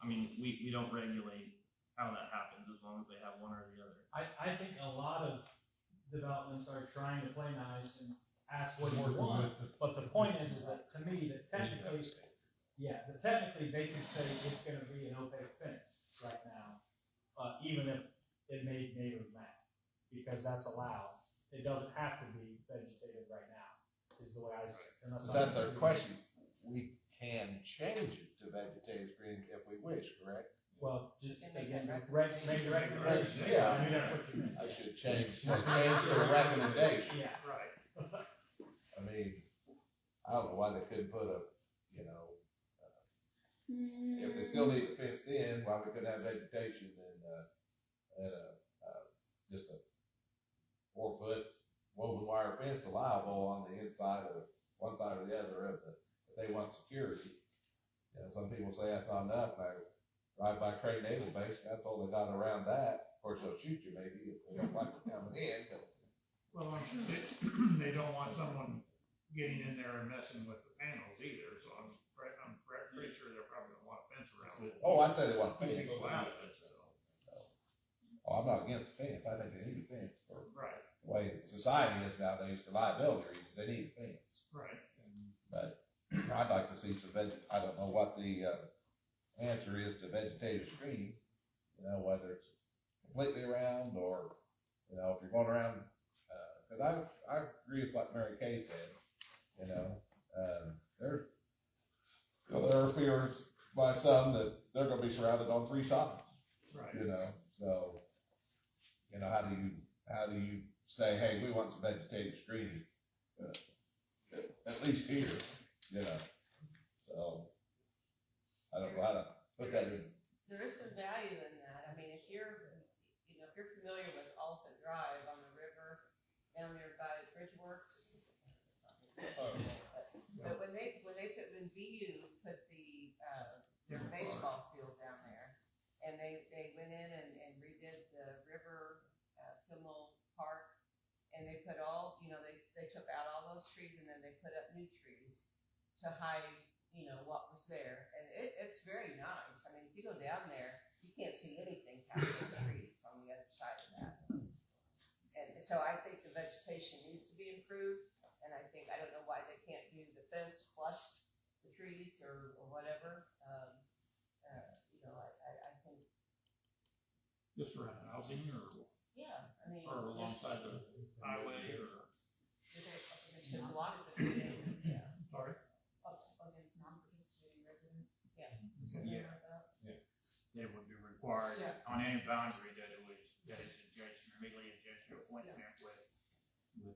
I mean, we don't regulate how that happens as long as they have one or the other. I think a lot of developments are trying to play nice and ask what you want, but the point is that to me, that technically they can say it's gonna be an opaque fence right now, even if it made neighbors mad, because that's allowed. It doesn't have to be vegetated right now, is the way I see it. Unless I'm That's our mistaken. question, we can change it to vegetative screening if we wish, correct? Well, just Can make again, that make the recommendation. Yeah. Maybe that's what you meant. I should change the recommendation. Yeah. Right. I mean, I don't know why they couldn't put a, you know, if they still need it fenced in, why we couldn't have vegetation and just a 4-foot woven wire fence allowable on the inside of one side or the other of the, if they want security. You know, some people say that's not enough, and I ride by Craig Naval Base, and that's all they got around that. Of course, they'll shoot you maybe if they don't like you coming in, but Well, I'm sure they don't want someone getting in there and messing with the panels either, so I'm pretty sure they're probably gonna want a fence around it. oh, I'd say they want a fence. People out of it, so. Oh, I'm not against a fence, I think they need a fence for Right, the way society is nowadays, for liability reasons, they need a fence. right. But I'd like to see some I don't know what the, answer is to vegetative screening, you know, whether it's completely around or, you know, if you're going around, cause I agree with what Mary Kay said, you know, there are fears by some that they're gonna be surrounded on 3 sides, Right. you know, so, you know, how do you say, hey, we want some vegetative screening, at least here, you know, so, I don't know how to put that in. There is some value in that. I mean, if you're familiar with Elephant Drive on the river, down there by Bridgeworks. But when VU put their baseball field down there, and they went in and redid the river, Kimmel Park, and they put all, they took out all those trees and then they put up new trees to hide, what was there. And it's very nice. I mean, if you go down there, you can't see anything past the trees on the other side of that. And so I think the vegetation needs to be improved, and I don't know why they can't do the fence plus the trees or whatever. I think, Just around housing or yeah, I mean. alongside the highway or. It should block the view, yeah. Sorry? Against non-participating residents. Yeah. It would be required Yeah. on any boundary that it's adjacent, immediately adjacent to a point with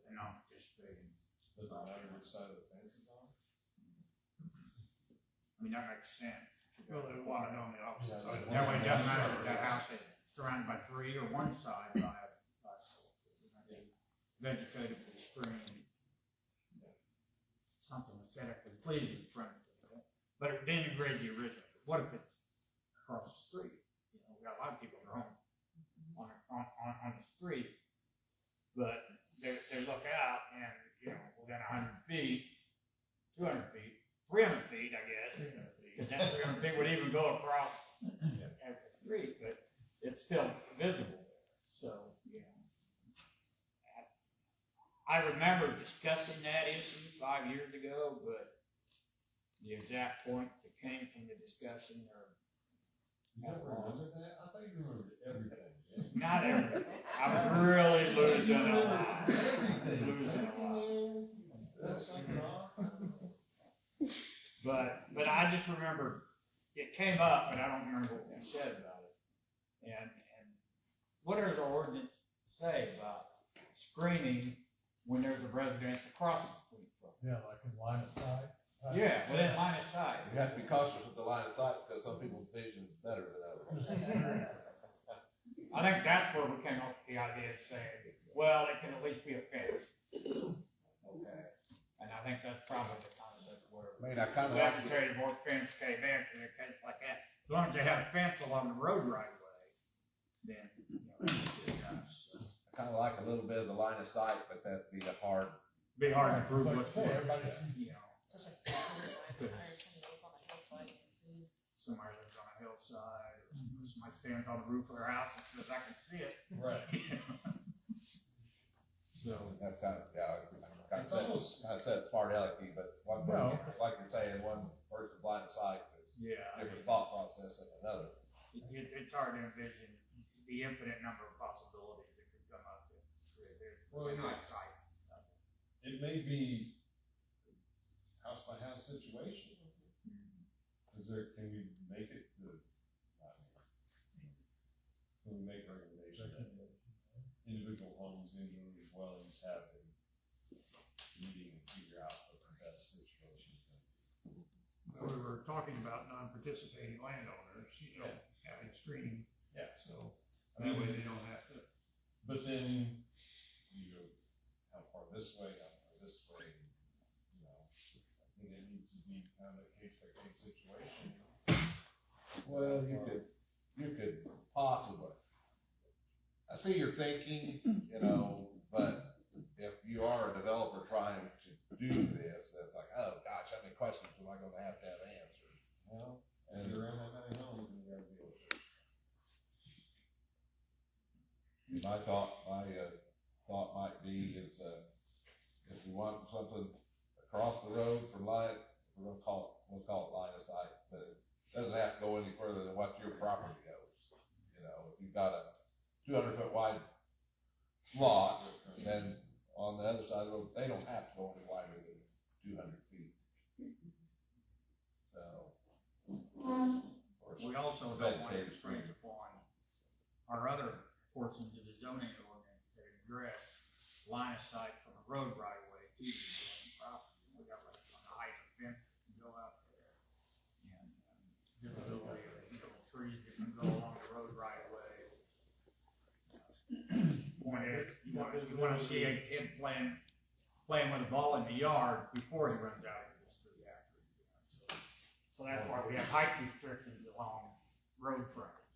a non-participating. Does it matter which side of the fence is on? I mean, that makes sense. Well, they want it on the opposite side. That way it doesn't matter if that house is surrounded by 3 or one side by vegetatively screened. Something aesthetically pleasing in front of it. But then it raised the original. What if it's across the street? You know, we got a lot of people at home on the street, but they look out and, within 100 feet, 200 feet, 300 feet, I guess. Because that 300 feet would even go across the street, but it's still visible there. So, I remember discussing that issue 5 years ago, but the exact points that came from the discussion are You never remembered that? I thought you remembered everything. not everything. I'm really losing a lot. Losing a lot. That's something wrong. But I just remember it came up, but I don't remember what we said about it. And what does our ordinance say about screening when there's a residence across the street from? Yeah, like in line of sight. Yeah, within line of sight. You have to be cautious with the line of sight, because some people's vision is better than others. I think that's where we came up with the idea of saying, well, it can at least be a fence. Okay. And I think that's probably the concept where I mean, I kinda like it. vegetative or fence came in a case like that. As long as they have a fence along the road right away, then, that's good enough. So, I kinda like a little bit of the line of sight, but that'd be a hard, be hard to prove Like what's I say, what, everybody sees you know. Especially if somebody lives on the hillside, you can see. Somebody lives on a hillside, or somebody stands on the roof of their house and says, I can see it. Right. So, that's kind of, yeah, kind It's of almost- said smart alecky, but one No. person, like you're saying, one person's line of sight is yeah, a different thought process than another. it's hard to envision the infinite number of possibilities that could come up to create Well, their yeah. eyesight. It may be house by house situation. Is there, can we make it the, we make a recommendation that individual homes, individual dwellings have a meeting and figure out what the best situation is going to be. We were talking about non-participating landowners, having screening, Yeah. so that way they don't have to. But then, you go, how far this way, how far this way, you know, I think it needs to be kind of a case by case situation. Well, you could possibly. I see your thinking, you know, but if you are a developer trying to do this, it's like, oh gosh, how many questions am I gonna have answered? Well, and you're in that many homes, you gotta deal with it. My thought might be is, if we want something across the road from line, we'll call it line of sight, but it doesn't have to go any further than what your property goes. You know, if you've got a 200-foot wide lot, then on the other side of the road, they don't have to go any wider than 200 feet. So. of course, We also don't want to vegetative infringe screening. upon our other portions of the zoning ordinance that address line of sight from a road right of way to the adjoining property. We got like on the height of fence that can go out there. And visibility of, trees that can go along the road right of way. Point is, you wanna see a kid playing with a ball in the yard before he runs out of the street after. So that's why we have height restrictions along road frontage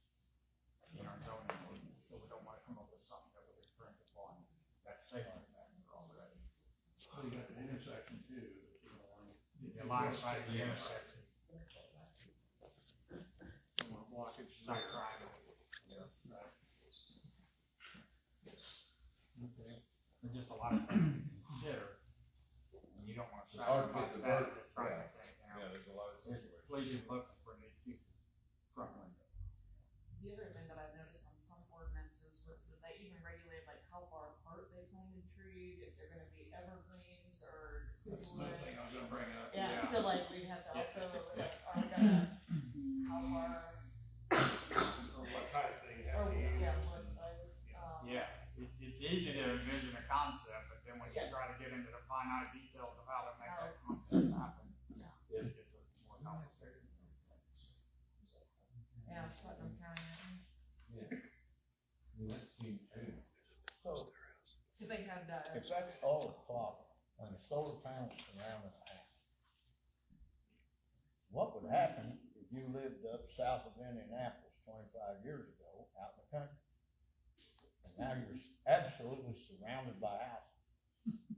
in our zoning ordinance, so we don't wanna come up with something that would infringe upon that safety factor already. So you got the intersection too. The line of sight of the intersection, Blockage. site driving. Okay. There's just a lot of things to consider, and you don't wanna It's hard to sacrifice get the that, verb- just trying to think, Yeah, there's a lot of It's situations. pleasing looking for these people's front window. The other thing that I've noticed on some ordinances was that they even regulate like how far apart they planted trees, if they're gonna be evergreens or That's another thing I was gonna bring up. Yeah, so like we'd have to Yeah. also, like, are we gonna, how far, Or what type they have or, to use. yeah, what, Yeah, it's easy to envision a concept, but then when you Yeah. try to get into the finite details of how to make that How- concept happen, Yeah. it gets more complicated. yeah, it's Putnam County, See, that seemed too. So, cause they had, if that's all the problem, and the solar panels surrounding the house, what would happen if you lived up south of Indianapolis 25 years ago, out in the country? And now you're absolutely surrounded by houses.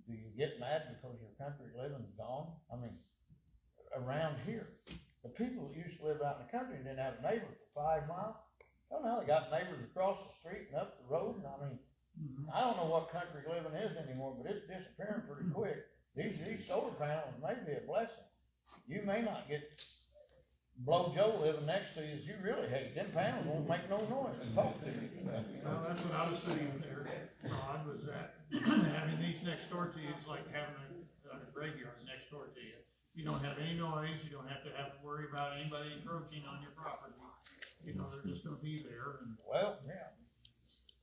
Do you get mad because your country living's gone? I mean, around here, the people that used to live out in the country didn't have a neighbor for 5 miles. Well, now they got neighbors across the street and up the road, and I mean, I don't know what country living is anymore, but it's disappearing pretty quick. These solar panels may be a blessing. You may not get Blow Joe living next to you that you really hate. Them panels won't make no noise to talk to you. Well, that's what I was saying there, Rod, was that having these next door to you is like having a graveyard next door to you. You don't have any noise, you don't have to worry about anybody encroaching on your property. You know, they're just gonna be there and. Well, yeah.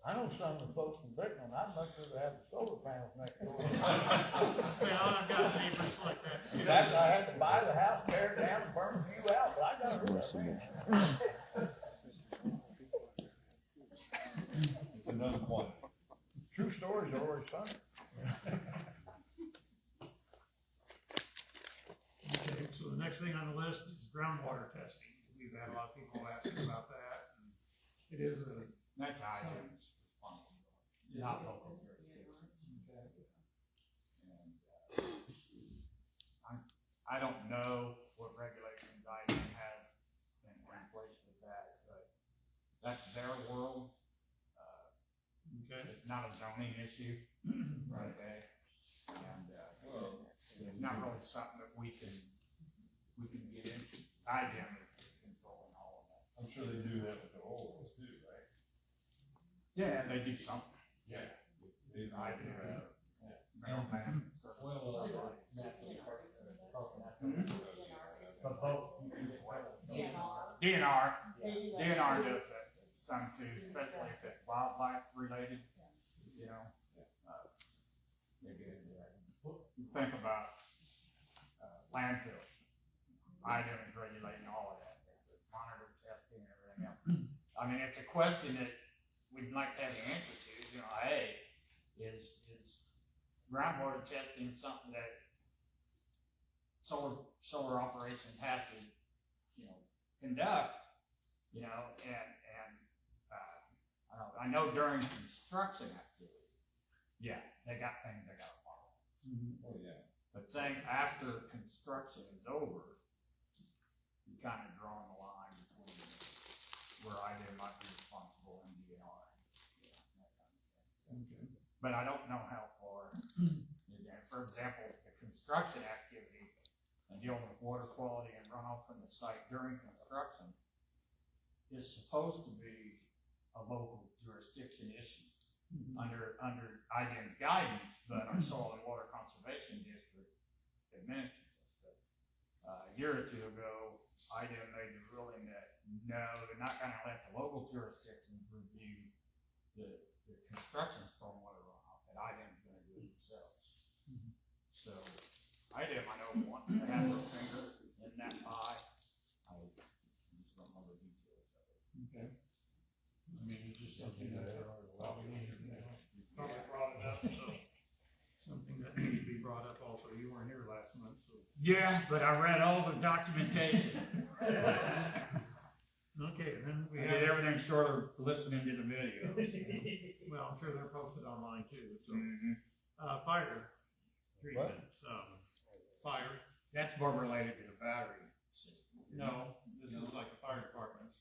I know some of the folks in Bickman, I'd much rather have the solar panels next door. Well, I've got neighbors like that too. In fact, I had to buy the house, tear it down, and burn a few out, but I got rid of it. It's another point. True stories are always funny. Okay, so the next thing on the list is groundwater testing. We've had a lot of people asking about that. And it is a, That's IDM's responsibility, not local jurisdictions. And, I don't know what regulations IDM has in place with that, but that's their world. okay, It's not a zoning issue, right there. And, Well, it's not really something that we can get into. IDM is controlling all of that. I'm sure they do that with the old ones too, right? Yeah, they do something. Yeah. They do I do. Mailman service. But both, DNR does that some too, especially if think about, landfill. IDEM is regulating all of that, monitor testing and everything else. I mean, it's a question that we'd like to have the answer to, you know, hey, is groundwater testing something that solar operations have to, you know, conduct, you know, I know during construction activity, yeah, they got things they gotta follow. Oh, yeah. But saying after construction is over, you kind of drawing the line between where IDEM might be responsible and DNR. Yeah, that kind of thing. But I don't know how far, for example, the construction activity and dealing with water quality and runoff from the site during construction is supposed to be a local jurisdiction issue under IDEM's guidance, but our Soil and Water Conservation District administers it. But, a year or two ago, IDEM made the ruling that no, they're not gonna let the local jurisdictions review the construction stormwater runoff, that IDEM's gonna do it themselves. So, IDEM, I know, wants to have their finger in that pie. I just don't know the details of it. Okay. I mean, it's just something that probably needs to be brought it up, so, something that needs to be brought up also. You weren't here last month, so. Yeah, but I read all the documentation. Okay, and then we I did have, everything short of listening to the videos. well, I'm sure they're posted online too, so, Mhm. fire treatments, fire. That's more related to the battery system. No, this is like the fire department's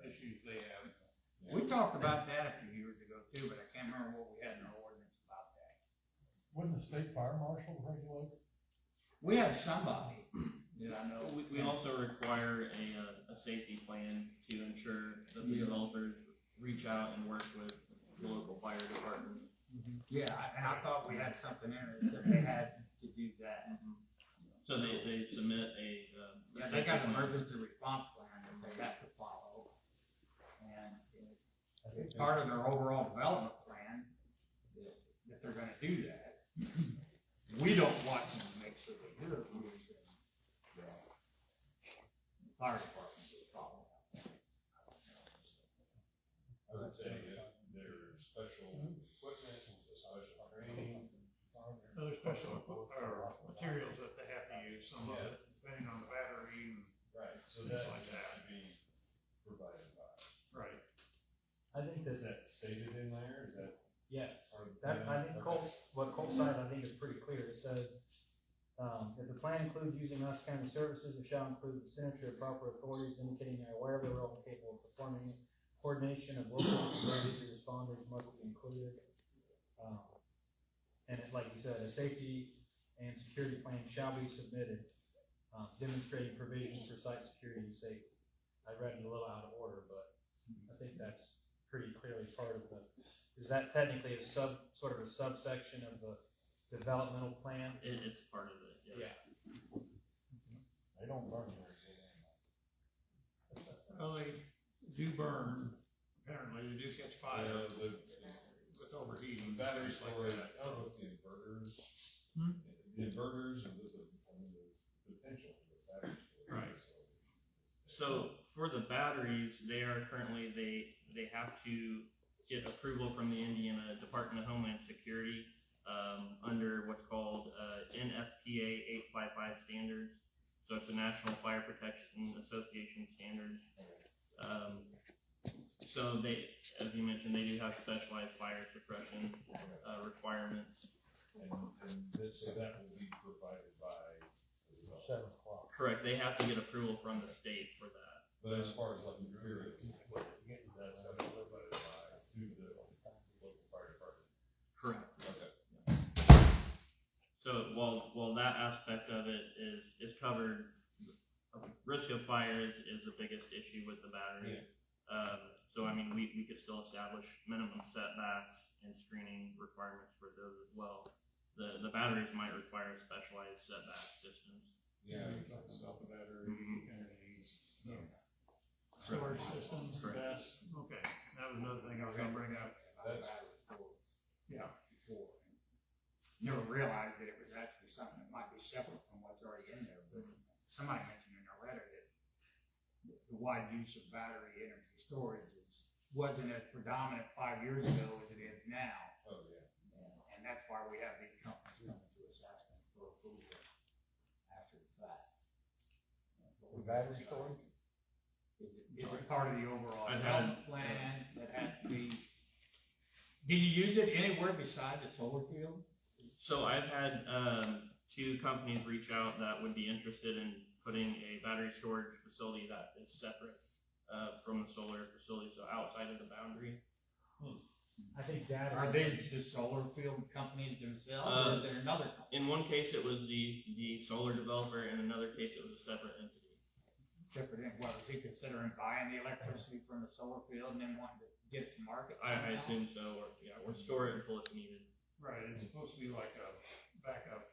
issues they have. We talked about that a few years ago too, but I can't remember what we had in our ordinance about that. Wouldn't the state fire marshal regulate? We had somebody that I know. We also require a safety plan to ensure that the developers reach out and work with the local fire department. Yeah, and I thought we had something in it that said they had to do that. So they submit a Yeah, they got safety an plan. emergency response plan that they have to follow. And it's part of their overall development plan that they're gonna do that. We don't watch them to make sure they do it, we just say, yeah. The fire department will follow that. I would say if there's special equipment, special training, Other special, or materials that they have to use, some of it, depending on the battery and, right, so Things that like has that. to be provided by. right. I think Is this, that stated in there, is that yes, part of the that, I plan? think Okay. what Cole cited, I think is pretty clear. It says, if the plan includes using Knox County services, it shall include the signature of proper authorities indicating they are aware they are capable of performing it. Coordination of local emergency responders must be included. And it, like you said, a safety and security plan shall be submitted, demonstrating provisions for site security and safety. I read it a little out of order, but I think that's pretty clearly part of the, is that technically sort of a subsection of the developmental plan? It's part of it, yeah. They don't burn very good anyway. Well, they do burn, apparently, they do catch fire The with overheating. battery things like storage, that. I don't know if the inverters, Hmm? the inverters and the potential for the battery storage. Right. So for the batteries, they are currently, they have to get approval from the Indiana Department of Homeland Security, under what's called, NFPA 855 standards. So it's the National Fire Protection Association standards. So they, as you mentioned, they do have specialized fire suppression, requirements. And so that will be provided by the developer. 7 o'clock. Correct, they have to get approval from the state for that. But as far as like materials, that's provided by, to the local fire department. Correct. Okay. So while that aspect of it is covered, risk of fire is the biggest issue with the battery. So I mean, we could still establish minimum setbacks and screening requirements for those as well. The batteries might require a specialized setback distance. Yeah, stop the battery, Storage systems, Correct. that's, okay, that was another thing I was gonna bring up. That's, Yeah. never realized that it was actually something that might be separate from what's already in there, but somebody mentioned in their letter that the wide use of battery energy storage wasn't as predominant 5 years ago as it is now. Oh, yeah. And that's why we have these companies coming to us asking for approval after the fact. The battery storage? Is it part of the overall I've had- development plan that has to be? Did you use it anywhere besides the solar field? So I've had, 2 companies reach out that would be interested in putting a battery storage facility that is separate, from the solar facility, so outside of the boundary. I think that is. Are they the solar field companies themselves, or is there another company? In one case, it was the solar developer, in another case, it was a separate entity. Separate, well, is he considering buying the electricity from the solar field and then wanting to get it to market I somehow? assume so, or store it until it's needed. Right, it's supposed to be like a backup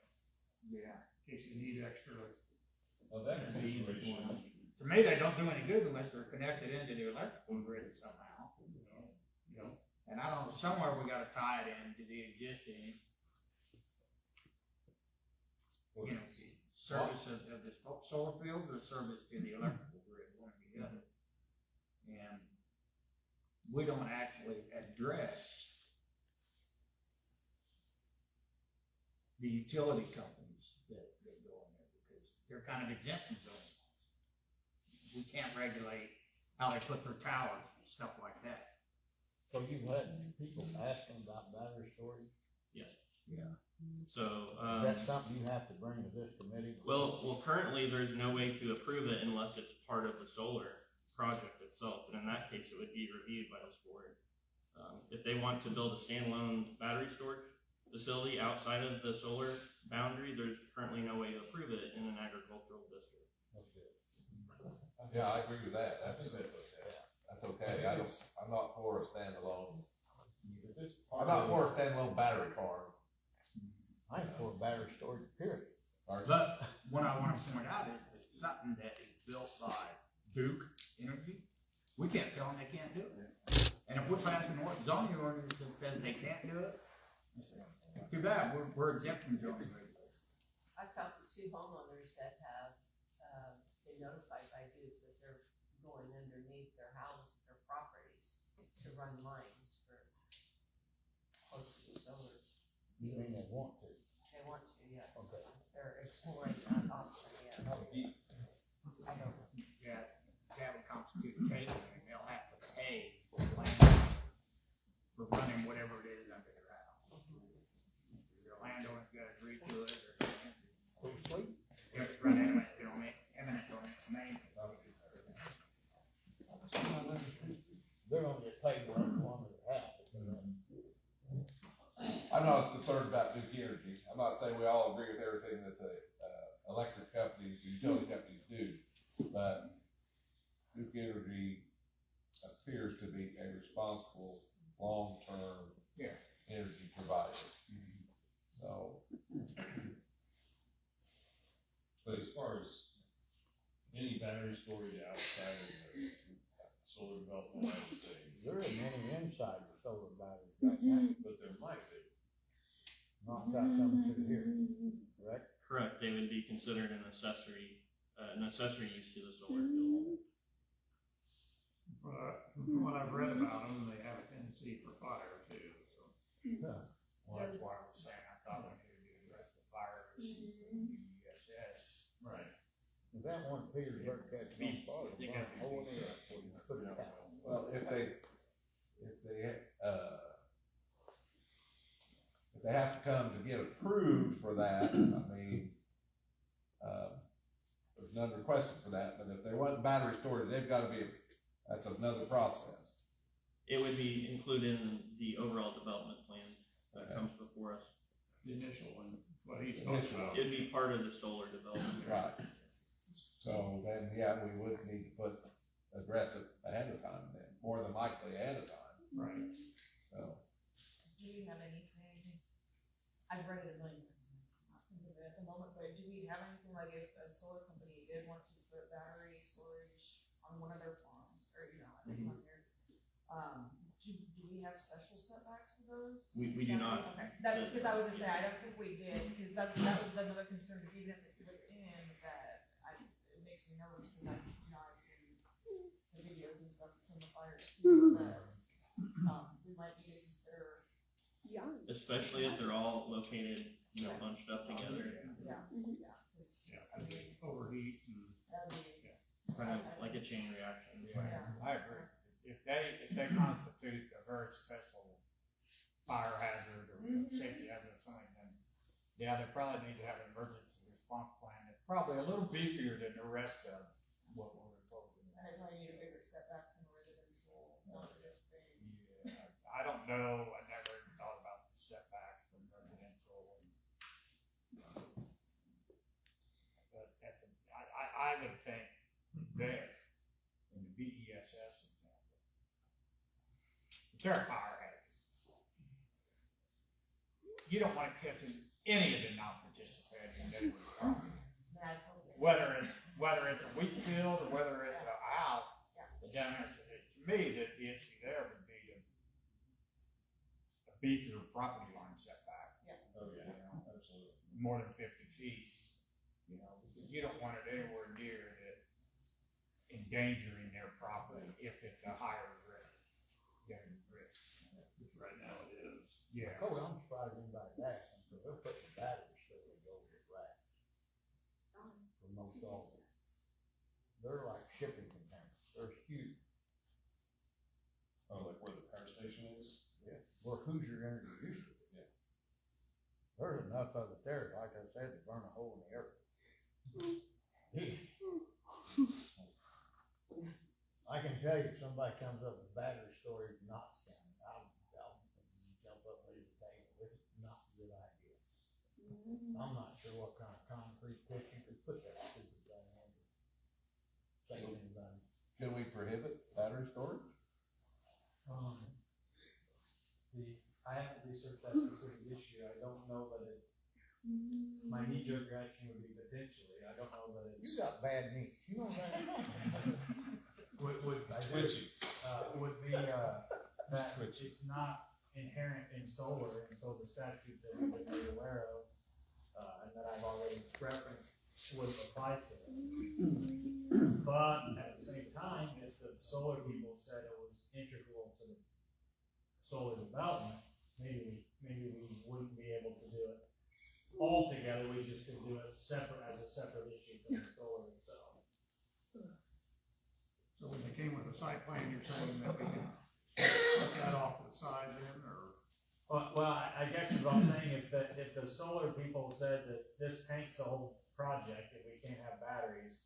Yeah. in case you need extra. Well, that situation, To me, they don't do any good unless they're connected into the electrical grid somehow. You know, And I don't know, somewhere we gotta tie it into the existing, you know, service of the solar field or service to the electrical grid, one or the other. And we don't actually address the utility companies that go in there because they're kind of exempt from zoning laws. We can't regulate how they put their towers and stuff like that. So you've had people asking about battery storage? So, Is that something you have to bring to this committee? well, currently, there's no way to approve it unless it's part of the solar project itself, and in that case, it would be reviewed by this board. If they want to build a standalone battery storage facility outside of the solar boundary, there's currently no way to approve it in an agricultural district. That's good. Yeah, I agree with that, that's okay, I'm not for a standalone, I'm not for a standalone battery farm. I ain't for battery storage, period. But what I wanna point out is, it's something that is built by Duke Energy. We can't tell them they can't do it. And if we're passing zoning ordinance that says they can't do it, I say, too bad, we're exempt from zoning regulations. I've talked to 2 homeowners that have, been notified by Duke that they're going underneath their houses, their properties, to run lines for close to the solar. You mean they want to? They want to, yeah. Okay. They're exploring that option, yeah. I don't know. Yeah, that would constitute cabling, and they'll have to pay landowners for running whatever it is under their house. The landowner's gotta agree to it, or Who's sleep? you have to run eminent domain. They're gonna get paid for every one of their houses. I'm not as concerned about Duke Energy, I'm not saying we all agree with everything that the, electric companies, utility companies do, but Duke Energy appears to be a responsible, long-term Yeah. energy provider. So, but as far as any battery storage outside of the solar development, I would say, There isn't any inside the solar batteries right now, but there might be. not got coming through here, correct? Correct, they would be considered an accessory use to the solar field. from what I've read about them, they have a tendency for fire too, so. Well, that's why I was saying, I thought we needed to address the fires, USS. Right. If that one Petersburg catch on fire, They burn got- a hole in it, before you put it out. well, if they have to come to get approved for that, I mean, there's another question for that, but if they want battery storage, they've gotta be, that's another process. It would be included in the overall development plan that Okay. comes before us. The initial one, what he's talking about. It'd be part of the solar development. Right. So then, yeah, we would need to address it ahead of time then, more than likely ahead of time, Right. so. Do we have anything, I've read it a million times, not think of it at the moment, but do we have anything like if a solar company did want to put battery storage on one of their farms, or, you know, on their, do we have special setbacks for those? We do not. Okay, that's, cause I was gonna say, I don't think we did, cause that was another concern, cause even if it's within that, it makes me nervous, cause I've seen the videos and stuff, some of the fires too, that, we might need to consider. Especially if they're all located, bunched up together, Yeah, yeah, cause, Yeah, I mean, overheat and. that'd be, kind of like a chain reaction. Yeah. I agree. If they constitute a very special fire hazard or safety hazard or something, then, yeah, they probably need to have an emergency response plan. It's probably a little beefier than the rest of what we're proposing. and I probably need a bigger setback from a residential, not just big. Yeah, I don't know, I never even thought about the setback from residential. But I would think there, in the BESS example, if they're a fire hazard, you don't want to catch any of the non-participating neighborhood property. Whether it's a wheat field or whether it's a house, but down there, to me, the issue there would be a beefier property line setback. Oh, yeah, You know, absolutely. more than 50 feet, because you don't want it anywhere near that endangering their property if it's a higher risk. Right now it is. Yeah. Cody, I'm surprised anybody's asking, because they're putting battery storage over the racks. For most all of them. They're like shipping containers, they're huge. Oh, like where the power station is? Where Hoosier Energy used to be. Yeah. There's enough of it there, like I said, to burn a hole in the air. I can tell you, if somebody comes up with battery storage in Knox County, I'll jump up and leave the table. It's not a good idea. I'm not sure what kind of concrete pitch you could put that stupid thing in. Save anybody. Can we prohibit battery storage? I haven't researched that specific issue, I don't know that it, my knee-jerk reaction would be potentially, I don't know that You it's. got bad knees, you know that? Would be, that it's not inherent in solar, and so the statute that we've been made aware of, and that I've already referenced, would apply to it. But at the same time, if the solar people said it was integral to the solar development, maybe we wouldn't be able to do it all together, we just could do it separate, as a separate issue from the solar itself. So when they came with a site plan, you're saying that we can put that off to the side then, or? Well, I guess what I'm saying, if the solar people said that this tanks the whole project, if we can't have batteries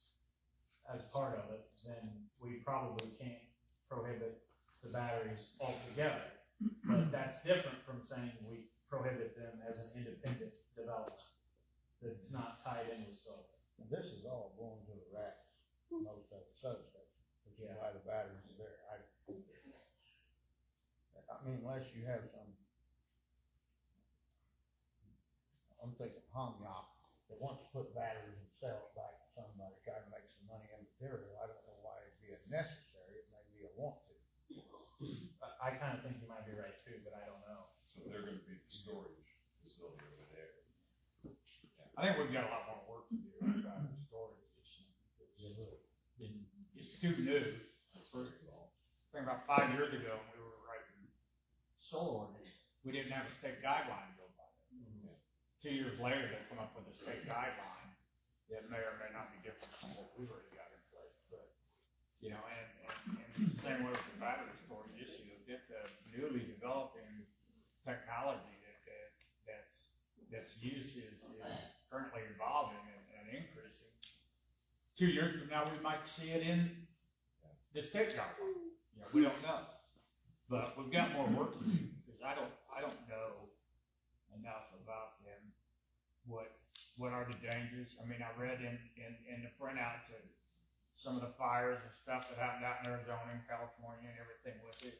as part of it, then we probably can't prohibit the batteries altogether. But that's different from saying we prohibit them as an independent development that's not tied in with solar. This is all going to the racks, most of the substation, which is why the batteries are there. I mean, unless you have some, I'm thinking Hongkong, that wants to put batteries and sell it back to somebody, try to make some money in material. I don't know why it'd be a necessary, it may be a want to. I kinda think you might be right too, but I don't know. So they're gonna be the storage facility over there. I think we've got a lot more work to do about the storage issue. It's too new, first of all. I think about 5 years ago, when we were writing solar ordinance, we didn't have a state guideline to go by. 2 years later, they come up with a state guideline that may or may not be different from what we've already got in place, but, and it's the same way with the battery storage issue. It's a newly developing technology that's use is currently evolving and increasing. 2 years from now, we might see it in the state guideline. We don't know, but we've got more work to do, because I don't know enough about them. What are the dangers? I mean, I read in the printouts that some of the fires and stuff that happened out in Arizona and California and everything with it,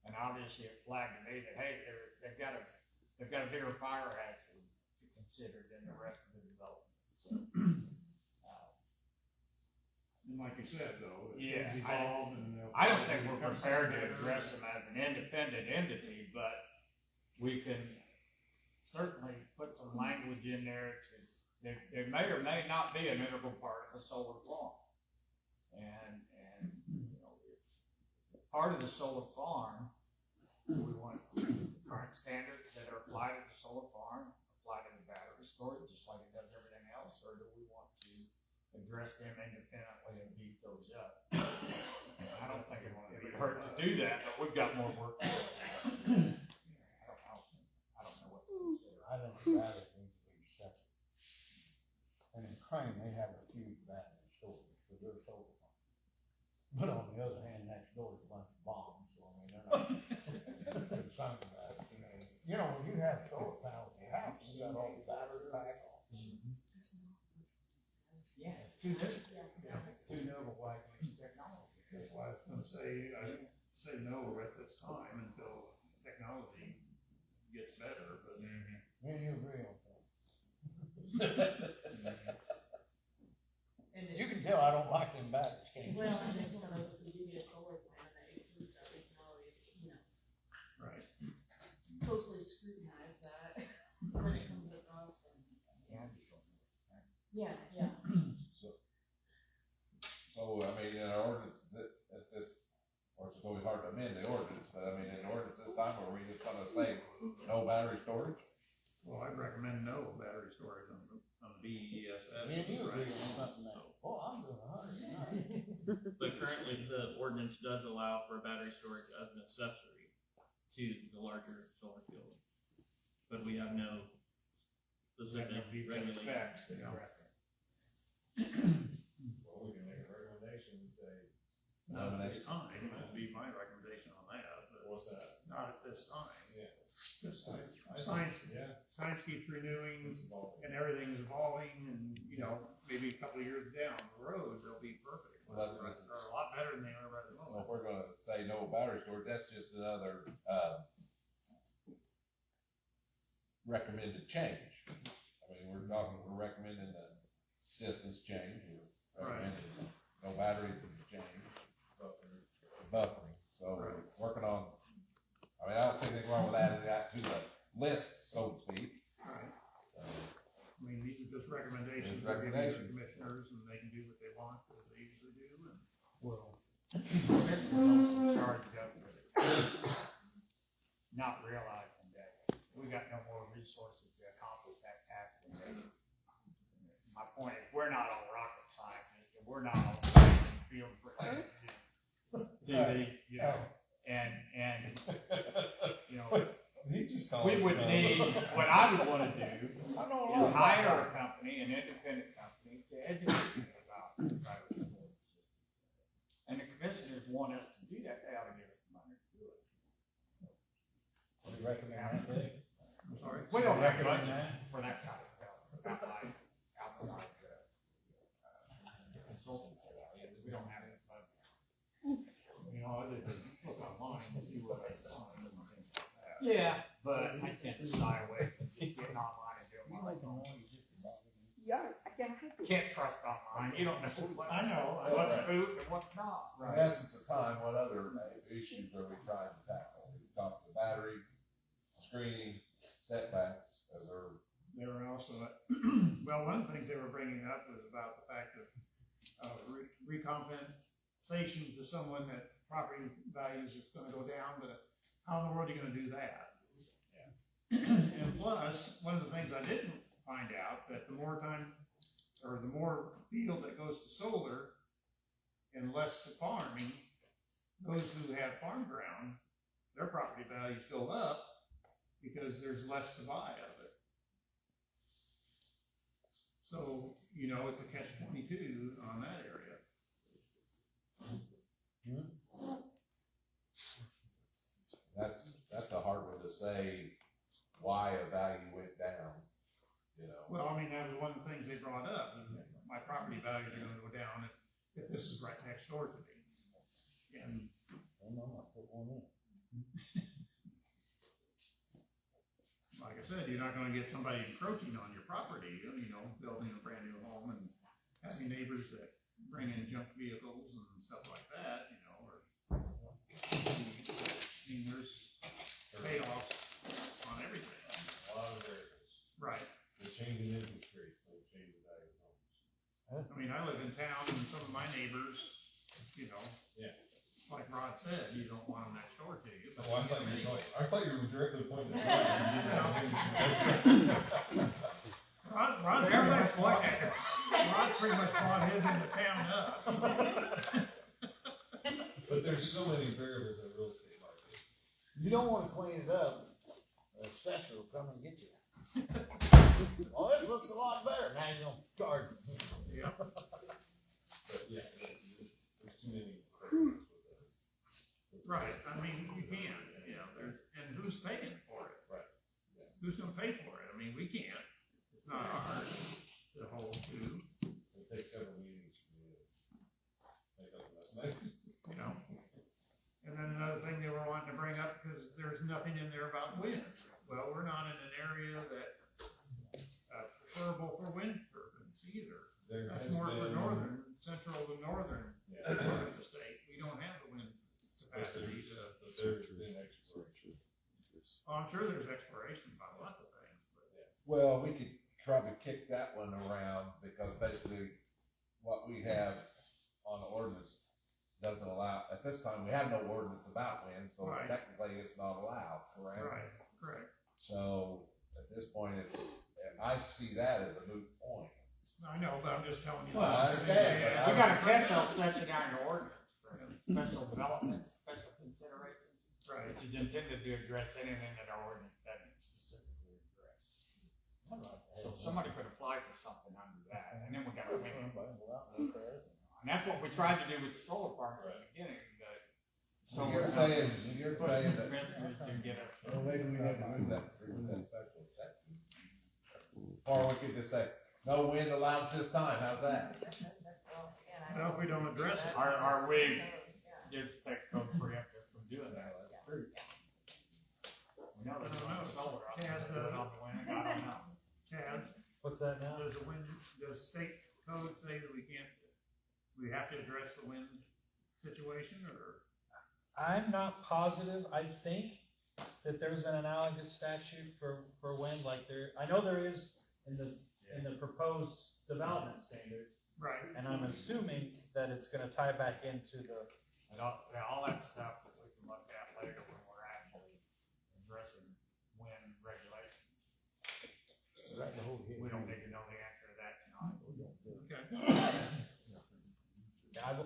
and obviously it flagged to me that, hey, they've got a bigger fire hazard to consider than the rest of the development. So, And like you said, though, Yeah, things evolve and. I don't think we're prepared to address them as an independent entity, but we can certainly put some language in there to, there may or may not be an integral part of a solar farm. And, you know, if part of the solar farm, we want current standards that are applied to the solar farm, apply to the battery storage, just like it does everything else, or do we want to address them independently and beef those up? I don't think it would hurt to do that, but we've got more work to do. I don't know what to consider. I think the battery needs to be separate. And in Crane, they have a few battery storage, because they're solar farm. But on the other hand, next door is a bunch of bombs, so I mean, they're not concerned about it, you know. You know, when you have solar panels in your house, you got all the battery pack on. Yeah, too noble like technology. That's why I was gonna say, I say no at this time until technology gets better, but. Me and you agree on that. And You can tell I don't like them batteries, can't you? well, and it's one of those, if you do get a solar plan that includes that, we can always, you know, Right. closely scrutinize that when it comes across and. Yeah, yeah. So, I mean, in our ordinance, at this, of course, it's always hard to amend the ordinance, but I mean, in ordinance this time, are we just gonna say no battery storage? Well, I'd recommend no battery storage on the BESS. Me and you agree right? on something that, So, oh, I'm doing 100 But currently, the ordinance does allow for battery storage as an accessory to the larger solar field. But we have no specific regulations. Specs, Yeah. Well, we can make a recommendation and say, Not at this time, would be my recommendation on that, but what's that? not at this time. Yeah. Just I- science, Yeah. science keeps renewing It's evolving. and everything's evolving and, you know, maybe a couple of years down the road, they'll be perfect. Well, They're a lot better than they are right at the So if moment. we're gonna say no battery storage, that's just another, recommended change. I mean, we're recommending the distance change, we're recommending no batteries in the change, buffering. So we're Right. working on, I mean, I don't see anything wrong with adding that to the list, so to speak. Right. I mean, these are just recommendations It's for giving the recommendations. commissioners and they can do what they want, as they usually do. And Well, this was also charged up with it, not realizing that we got no more resources to accomplish that task. My point is, we're not all rocket scientists, and we're not all field related to TV, you know, and, you know, He just called we us would dumb. need, what I would wanna do I know a lot is about hire that. a company, an independent company, to educate you about the private storage system. And the commissioners want us to do that, they ought to give us the money to do it. What do you recommend that, Dave? I'm sorry. We don't have Recommend budget that? for that kind of stuff, outside the consultants, we don't have it, but, You know, other than look online and see what they find and things like that. yeah, but I tend to shy away from just getting online and doing You my make a own. noise just about it. Can't trust online, you don't know I know. what's spoofed and what's not. In essence of time, what other issues are we trying to tackle? We talked the battery, screening, setbacks, as are, They were also, well, one of the things they were bringing up was about the fact of, recompensation to someone that property values is gonna go down, but how in the world are you gonna do that? And plus, one of the things I didn't find out, that the more time, or the more field that goes to solar and less to farming, those who have farm ground, their property values go up because there's less to buy of it. So, you know, it's a catch-22 on that area. that's a hard one to say why a value went down, you know? Well, I mean, that was one of the things they brought up, is that my property values are gonna go down if this is right next door to me. And, I know, I put one in. like I said, you're not gonna get somebody encroaching on your property, you know, building a brand new home and having neighbors that bring in junk vehicles and stuff like that, you know, or, I mean, there's payoffs on changing interest rates, don't change the value of homes. I mean, I live in town and some of my neighbors, you know. Yeah. Like Rod said, you don't want them next door to you. but- Oh, I thought you were directly pointing at Rod pretty much brought his into town up. But there's so many variables in real estate market. You don't wanna clean it up, the assessor will come and get you. Oh, this looks a lot better, now you're gonna charge me. Yeah. But yeah, there's too many variables with that. Right, I mean, you can, you know, and who's paying for it? Right. Who's gonna pay for it? I mean, we can't, it's not ours to hold to, It takes several meetings for me to make up enough money. you know? And then another thing they were wanting to bring up, because there's nothing in there about wind. Well, we're not in an area that, preferable for wind turbines either. There That's has more for been- northern, central to northern Yeah. part of the state. We don't have the wind capacity to. But there's been exploration. Oh, I'm sure there's exploration about lots of things, but. Well, we could probably kick that one around, because basically what we have on the ordinance doesn't allow, at this time, we have no ordinance about wind, so Right. technically it's not allowed, correct? Right, correct. So, at this point, I see that as a moot point. I know, but I'm just telling you. Well, I understand, but We got a catch-all section down in the ordinance for special developments, special considerations, Right. which is intended to address anything that our ordinance doesn't specifically address. So somebody could apply for something under that, and then we gotta wait. And that's what we tried to do with the solar farm at the beginning, but. So you're saying that, Commissioners to get a. well, maybe we have to move that through that special section. Or we could just say, no wind allowed this time, how's that? Well, if we don't address it. Are we, does that code preempt us from doing that? We know there's a lot of solar out there, do it on the wind, I don't know. Chad, What's that now? does state code say that we have to address the wind situation, or? I'm not positive. I think that there's an analogous statute for wind, like I know there is in the proposed development standards, Right. and I'm assuming that it's gonna tie back into the, And all that stuff that we can look at later when we're actually addressing wind regulations. We don't need to know the answer to that tonight. Okay.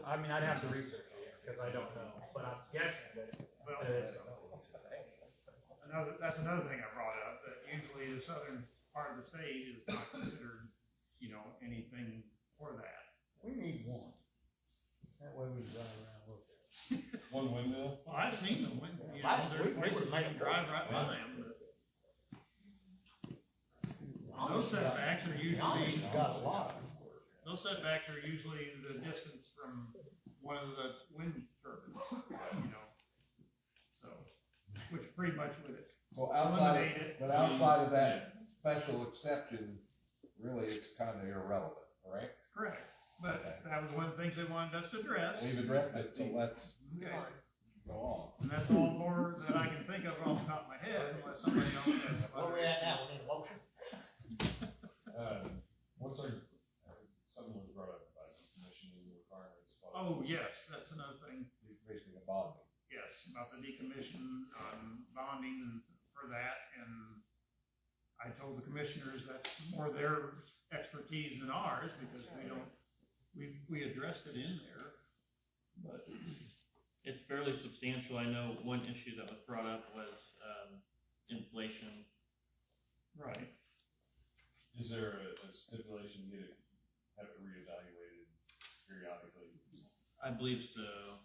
I mean, I'd have to research it, because I don't know, but I'm guessing that Well, it is. that's another thing I brought up, that usually the southern part of the state is not considered, you know, anything for that. We need one. That way we can drive around and look at it. One windmill? Well, I've seen them, you know, Last there's week we were places you making can drive right by those. them, but those setbacks are usually, Amish got a lot. those setbacks are usually the distance from one of the wind turbines, you know, so, which pretty much would So eliminate it. but outside of that special exception, really, it's kind of irrelevant, correct? Correct, but that was one of the things they wanted us to address. We've addressed it, so let's Okay, go on. and that's all more that I can think of off the top of my head, unless somebody else has some Where other we at issues. now, we need a motion? What's our, something was brought up about decommissioning requirements. Oh, yes, that's another thing, Decommissioning and bonding. yes, about the decommission, bonding and for that, and I told the commissioners that's more their expertise than ours, because we addressed it in there, but. It's fairly substantial. I know one issue that was brought up was, inflation. Right. Is there a stipulation to have it reevaluated periodically? I believe so.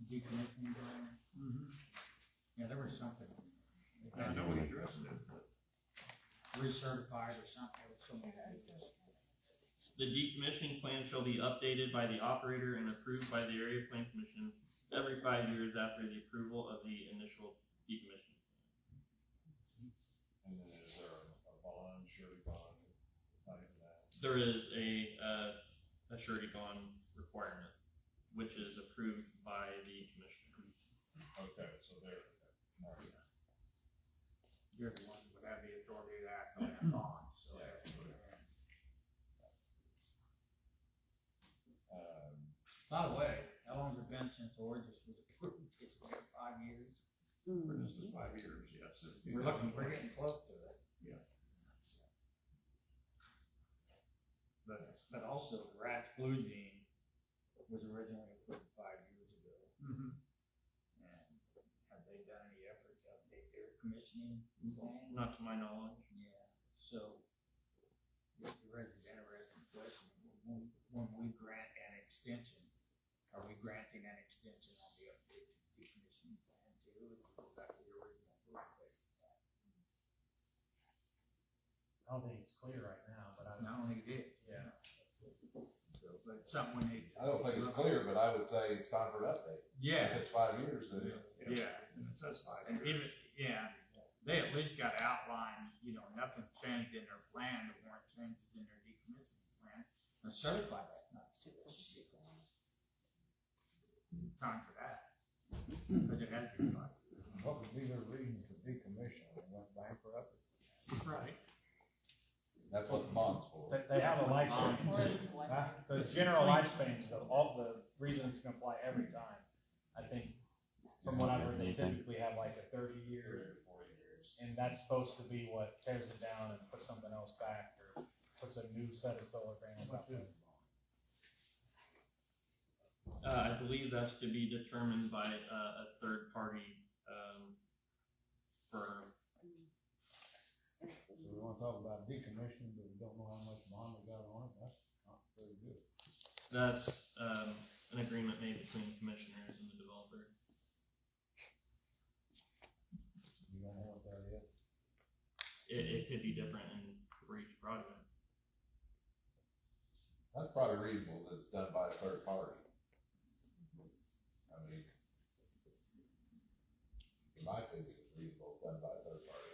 Decommissioning, Mm-hmm. yeah, there was something. I know we addressed it, but. Recertified or something, The decommissioning plan shall be updated by the operator and approved by the Area Plan Commission every 5 years after the approval of the initial decommissioning. And then is there a bond, surety bond, type of that? There is a surety bond requirement, which is approved by the commissioners. Okay, so there, okay. All right. you're the one who would have the authority to act on that. since Origis was approved, it's been 5 years. This is 5 years, yes. We're getting close to it. But also, Rat's Blue Jean was originally approved 5 years ago. Mhm. And have they done any effort to update their commissioning plan? Not to my knowledge. Yeah, so, it raises an interesting question, when we grant an extension, are we granting an extension on the update to the decommissioning plan too, or go back to the original approval? I don't think it's clear right now, but I, Not only did. yeah. So, but it's something we need. I don't think it's clear, but I would say it's time for an update. Yeah, If it's 5 years, then yeah, And it says 5 and years. even, yeah, they at least gotta outline, nothing changed in their plan, there weren't changes in their decommissioning plan, and certify that, not shit. Time for that, because it has to be done. What would be their reason to decommission? They went bankrupt? Right. that's what the bond's for. They have a lifespan. Huh? The general lifespan, so all the reason it's gonna apply every time. I think, from what I've heard, they typically have like a 30-year, 30 to 40 years. and that's supposed to be what tears it down and puts something else back, or puts a new set of solar panels up. I believe that's to be determined by a third party, firm. So we wanna talk about decommissioning, but we don't know how much bond we got on it, that's not very good. That's, an agreement made between the commissioners and the developer. You don't know what that is? It could be different for each project. That's probably reasonable that it's done by a third party. I mean, in my opinion, it's reasonable, it's done by a third party.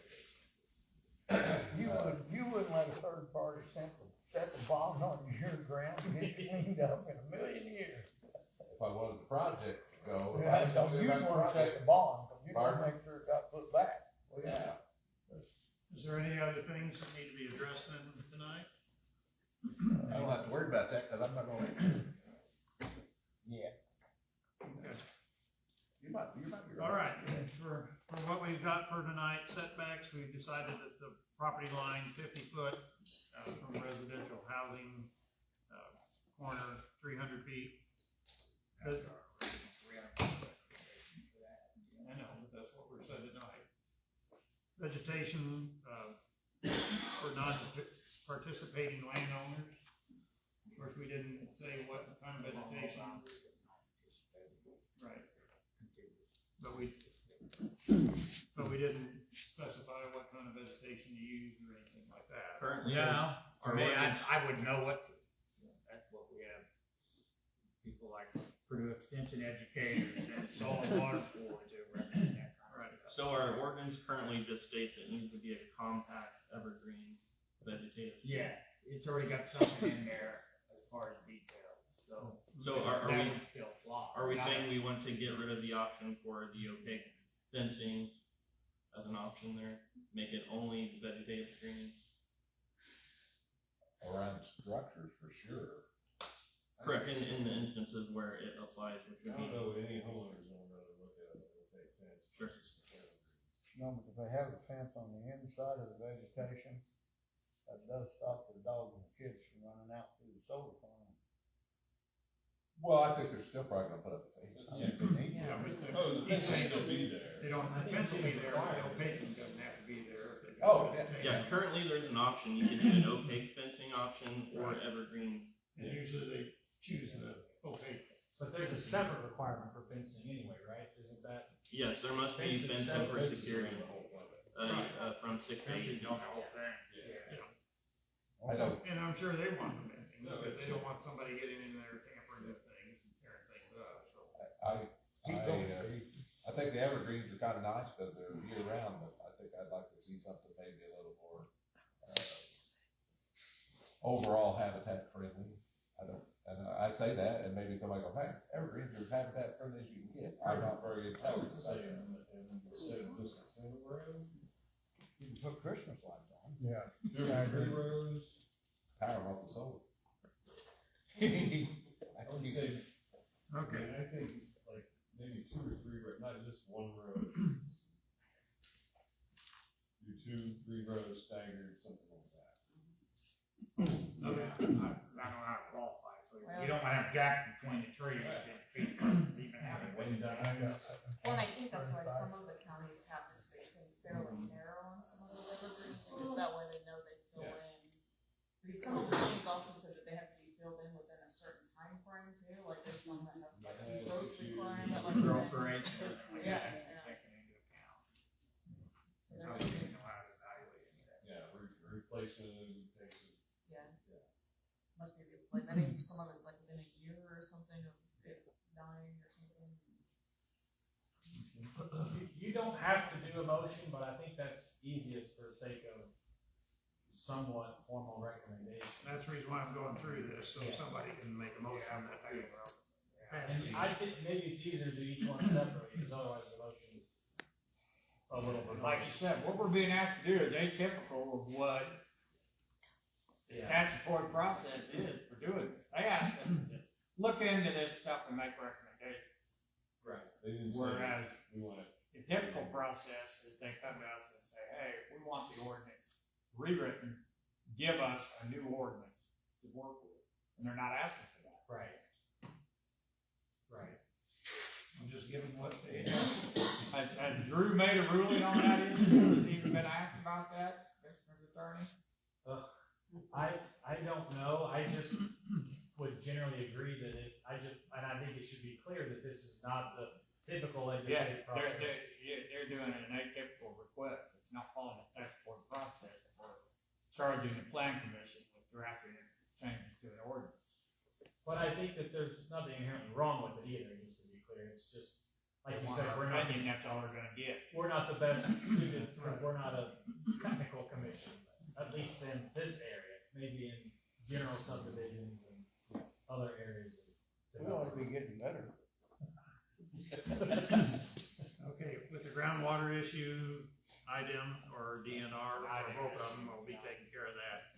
You wouldn't let a third party set the bond on your ground and get it cleaned up in a million years. If I wanted the project to go. if I Yeah, had so something you about the wanna set project, the bond, you wanna Pardon? make sure it got put back. Well, Yeah, Is there any other things that need to be addressed then tonight? I don't have to worry about that, cause I'm not gonna. Yeah. Okay. You might be right. All right, for what we've got for tonight, setbacks, we've decided that the property line 50 foot, from residential housing, corner 300 feet. Does- I know, but that's what we're said tonight. Vegetation, for non-participating landowners. Of course, we didn't say what kind of vegetation, right, but we didn't specify what kind of vegetation to use or anything like that. Currently, Yeah, our for me, ordinance- I would know what to, that's what we have, people like Purdue Extension educators and soil and water board to recommend that kind of Right. stuff. So our ordinance currently just states it needs to be a compact evergreen vegetative. Yeah, it's already got something in there as far as details, so. So are that we, would still fly. are we saying we want to get rid of the option for the opaque fencing as an option there? Make it only vegetative screening? Around structures for sure. Correct, in the instances where it applies, which would be. any homeowners gonna really look at it, okay, fence. Sure. No, but if they have a fence on the inside of the vegetation, that does stop the dogs and the kids from running out through the solar farm. Well, I think they're still probably gonna put up a fence. I think they need to. Yeah, but the- Oh, the fence will still be there. They don't, the fence will be there, but the opaque doesn't have to be there. If they got Oh, yeah. vegetation. Yeah, currently there's an option, you can do an opaque fencing option or evergreen. And usually they choose the opaque. But there's a separate requirement for fencing anyway, right? Isn't that? Yes, there must be Fencing fencing for separate. security, from 6 to 8 Fencing feet. on the whole thing. I don't, And I'm sure they want the fencing, because they don't want somebody getting in there tampering with things and tearing things up, so. I think the evergreens are kinda nice, cause they're year round, but I think I'd like to see something maybe a little more, overall habitat friendly. I say that, and maybe somebody go, hey, evergreens are as habitat friendly as you can get. I'm not very I would intelligent say, about that. instead of just a single row, You can put Christmas lights on. Yeah. two or three rows. Power off the solar. I would say, Okay. I think, like one row. Do 2, 3 rows staggered, something like that. Okay. I don't know how to qualify, so you don't want to have gap between the trees, even have it. Well, and I think that's why some of the counties have the spacing fairly narrow on some of the river groups, because that way they know they fill in. Because some of the things also said that they have to be filled in within a certain time frame too, like there's some that have like some growth requirement, like. Growth rates and everything like Yeah, that, yeah. taken into account. So How they're, do you know how to evaluate any of that? Yeah, replacing, fixing. yeah. Must be a good place. I think some of it's like within a year or something of it dying or something. You don't have to do a motion, but I think that's easiest for the sake of somewhat formal recommendation. That's the reason why I'm going through this, so Yeah. somebody can make a motion that could pass And these. I think maybe it's easier to do each one separately, because otherwise the motion is a little bit. Like you said, what we're being asked to do is atypical of what the Yeah. statutory process is for doing this. They asked us to look into this stuff and make recommendations. Right. They didn't say, Whereas we want it. the typical process is they come to us and say, hey, we want the ordinance rewritten, give us a new ordinance to work with. And they're not asking for that. Right. Right. I'm just giving what they. Has Drew made a ruling on that issue? Has he even been asked about that, Mr. Attorney? I don't know, I just would generally agree that and I think it should be clear that this is not the typical Yeah, legislative process. they're doing an atypical request. It's not following the statutory process. We're charging the plan commission with drafting changes to an ordinance. But I think that there's nothing inherently wrong with it either, just to be clear, it's just, like you said, Our opinion, that's all we're gonna get. we're not the best suited, because we're not a technical commission, at least in this area, maybe in general subdivisions and other areas of We ought to development. be getting better. Okay, with the groundwater issue item or DNR, or both of them will be taking care of that.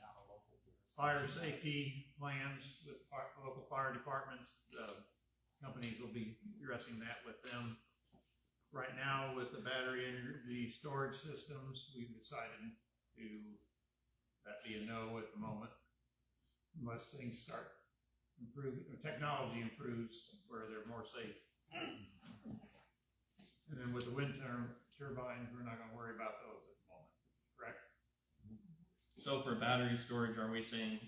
Fire safety plans with local fire departments, companies will be addressing that with them. Right now, with the battery energy storage systems, we've decided to, that be a no at the moment. Unless things start improving, or technology improves where they're more safe. And then with the wind turbines, we're not gonna worry about those at the moment, correct? So for battery storage, are we saying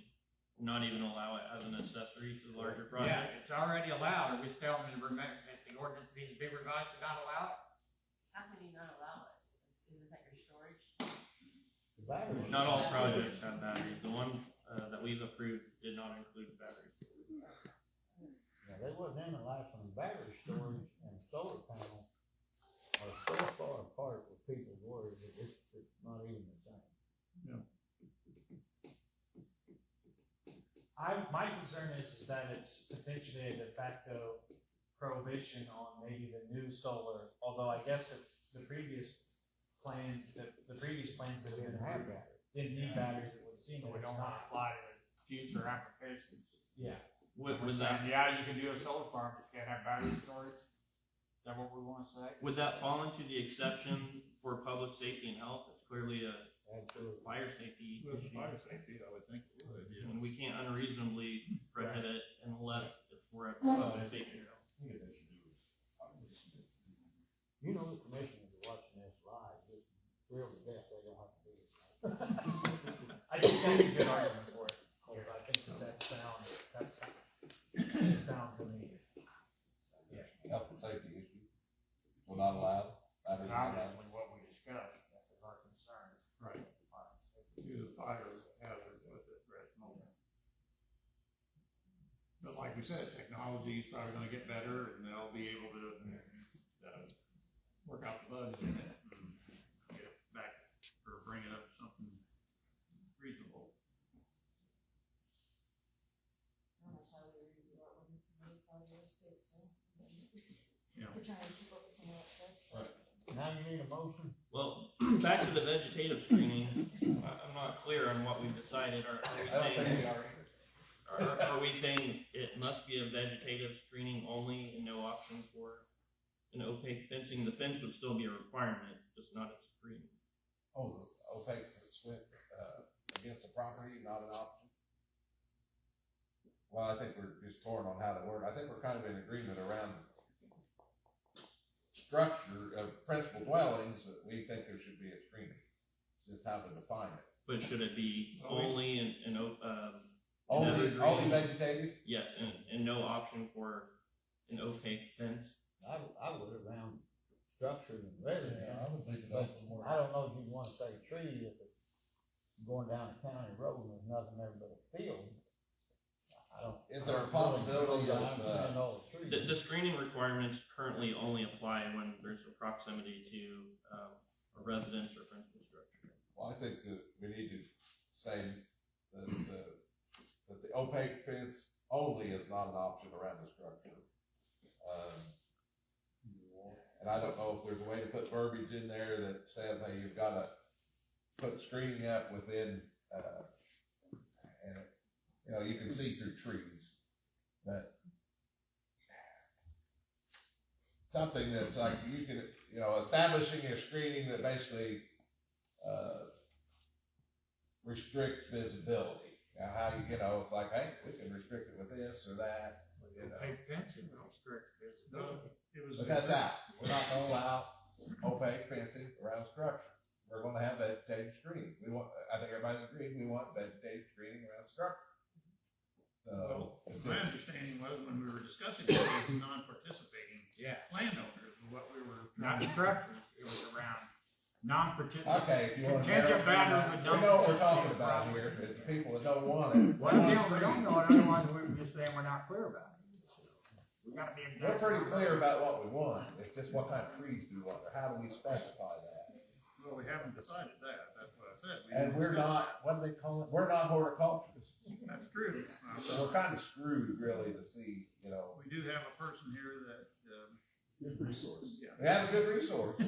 not even allow it as an accessory to the larger project? Yeah, it's already allowed. Are we still going to remember that the ordinance needs to be revised to not allow it? How can you not allow it? Isn't that your storage? The batteries. Not all projects have batteries. The one that we've approved did not include batteries. Yeah, they wasn't in the last one. Battery storage and solar panels are so far apart with people's worries that it's not even the same. My concern is that it's potentially a de facto prohibition on maybe the new solar, although I guess if the previous plans that have been Didn't have batteries. didn't need batteries, it would seem So that we it's don't want to not. apply to future applications. Yeah, Would We're that saying, yeah, you can do a solar farm, but you can't have battery storage? Is that what we want to say? would that fall into the exception for public safety and health? It's clearly a Absolutely. fire safety With issue. fire safety, I would think it would, And we can't unreasonably prohibit it unless it's for a public safety. You know, the commissioners are watching this live, just thrilled to death they don't have to do it. I think that's a good argument for it, Colt. I think that sounds to me. Health and safety issue. Will not allow. That's obviously what we discussed, that was our concern. Right. Do the fire hazard with it right at the moment. But like we said, technology is probably gonna get better and they'll be able to, work out the bugs in it and get it back or bring it up to something reasonable. That's why we review our ordinances every 5 years too, so. Yeah. We're trying to keep up with some of that stuff, so. Right. Now you need a motion? Well, back to the vegetative screening, I'm not clear on what we've decided. Are we saying, are we saying it must be a vegetative screening only and no option for an opaque fencing, the fence would still be a requirement, just not a screen. Oh, the opaque SWIP, against the property, not an option? Well, I think we're just torn on how to word, I think we're kind of in agreement around structure of principal dwellings, that we think there should be a screening. It's just how to define it. But should it be only Only evergreen? vegetated? Yes, and no option for an opaque fence? I would around structures and residence. Yeah, I would leave it But open more. I don't know if you wanna say tree if it's going down a county road and there's nothing there but a field. I don't. Is there a possibility I of, understand all the trees. The screening requirements currently only apply when there's a proximity to a residence or principal structure. well, I think that we need to say that the opaque fence only is not an option around the structure. And I don't know if there's a way to put verbiage in there that says, hey, you've gotta put screening up within, and, you know, you can see through trees, but something that's like, you can, you know, establishing a screening that basically, restricts visibility. Now, how you know, it's like, hey, we can restrict it with this or that, you know. Opaque fencing will strict visibility. It was. But that's out. We're not gonna allow opaque fencing around structure. We're gonna have vegetative screening. We want, I think everybody's agreed, we want vegetative screening around structure. So, My understanding was when we were discussing it, it was non-participating landowners, what we were, not structures, it was around non-participating. okay, if you wanna. Contingent value of We know what we're talking about here, it's the people that don't want it. Well, yeah, we don't know it, otherwise we're just saying we're not clear about it. We gotta be We're exact. pretty clear about what we want, it's just what kind of trees do we want, or how do we specify that? Well, we haven't decided that, that's what I said. We And didn't we're discuss not, what do they call it? We're not horticulturists. that. That's true. So we're kind of screwed really to see, you know, We do have a person here that, Good resource. yeah. we have a good resource.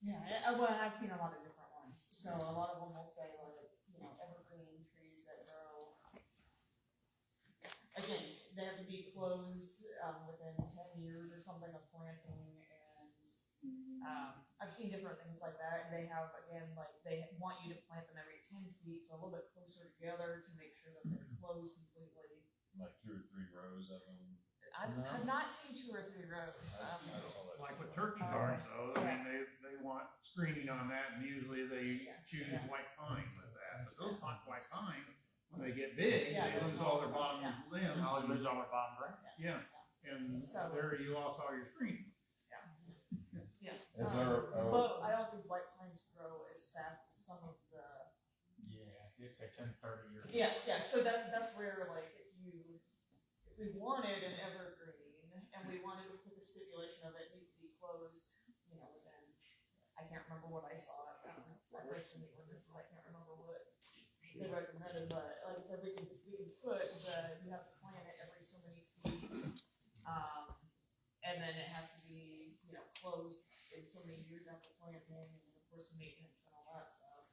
Yeah, well, I've seen a lot of different ones, so a lot of them will say like, you know, evergreen trees that grow. Again, they have to be closed, within 10 years or something of planting, and, I've seen different things like that, and they have, again, like, they want you to plant them every 10 feet, so a little bit closer together to make sure that they're closed completely. Like 2 or 3 rows of them. I've not seen 2 or 3 rows, I saw that. Like with turkey gardens though, I mean, they want screening on that, and usually they choose white pine with that, but those white pine, when they get big, Yeah. they lose all their bottom limbs. All lose all our bottom branch. Yeah, and So- there you lost all your screening. yeah. Is there a- But I don't think white pines grow as fast as some of the. Yeah, it takes 10-30 years. Yeah, so that's where like if we wanted an evergreen and we wanted to put the stipulation of it needs to be closed, you know, within, I can't remember what I saw, I read so many ordinances, I can't remember what they recommended, but like I said, we can put you have to plant it every so many feet, and then it has to be, you know, closed in so many years after planting, and of course maintenance and all that stuff.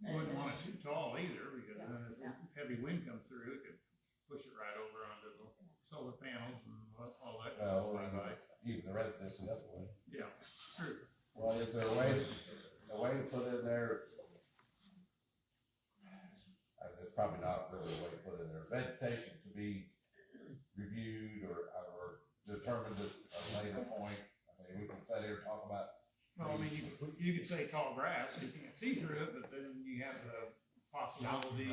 You wouldn't want it too tall either, because Yeah, then if heavy wind comes through, it could push it right over onto the solar panels and all that. Well, goes by. even the residents the other way. Yeah, true. Well, is there a way to put in there? There's probably not really a way to put in there, vegetation to be reviewed or determined at a later point. I mean, we can sit here and talk about. Well, I mean, you could say tall grass, you can't see through it, but then you have the possibility.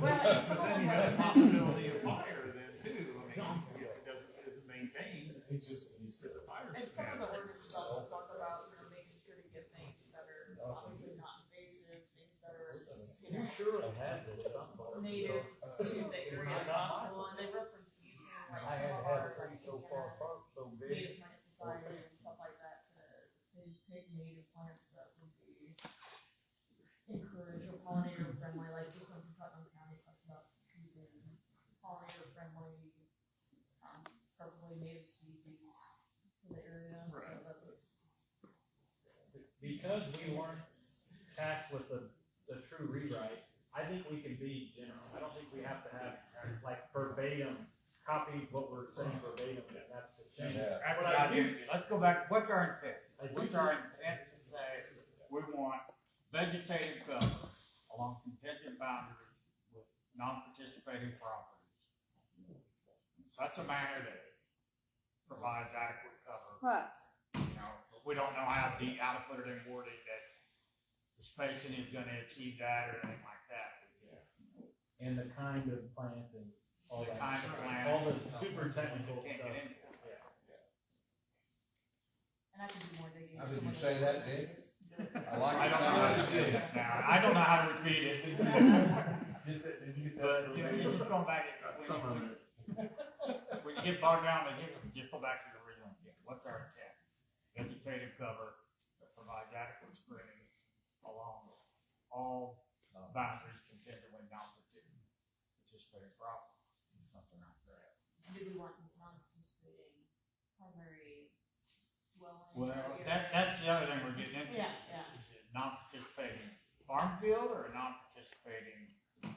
Well, But then you have the possibility of fire then too, I mean, if it isn't maintained, He said the fire. And some of the ordinances also talk about, you know, making sure to get things that are obviously not invasive, things that are, you know, surely have this somewhere. native to the area possible, and they reference using like I some had of to have our, a like, tree so far apart, so big. native plant society and stuff like that to pick native plants that would be encourage or pollinator friendly, like this one from Putnam County talks about using pollinator friendly, preferably native species to the area, so Right. that's. Because we weren't tasked with the true rewrite, I think we can be general. I don't think we have to have like verbatim copied what we're saying verbatim, and that's the thing. Yeah. That's What what I I do- do. Let's go back, what's our intent? I do What's our intent to say, we want vegetative cover along contingent boundaries with non-participating properties in such a manner that provides adequate cover. What? You know, but we don't know how to put it in wording that the spacing is gonna achieve that or anything like that. And the kind of plant and all The that. kind of plant. All the super technical Can't stuff. get into it. And I can do more digging. How did you say that, Dick? I like I the don't know sound how of to say it. it now. I don't know how to repeat it. Did you get But, that? you know, you just go back and, Some of it. when you get bogged down, just go back to the original intent. What's our intent? Vegetative cover that provides adequate screening along all boundaries contingent with non-participating property. Something like that. Do we want non-participating primary dwelling? Well, that's the other thing we're getting into. Yeah, yeah. Is it non-participating farm field or non-participating? I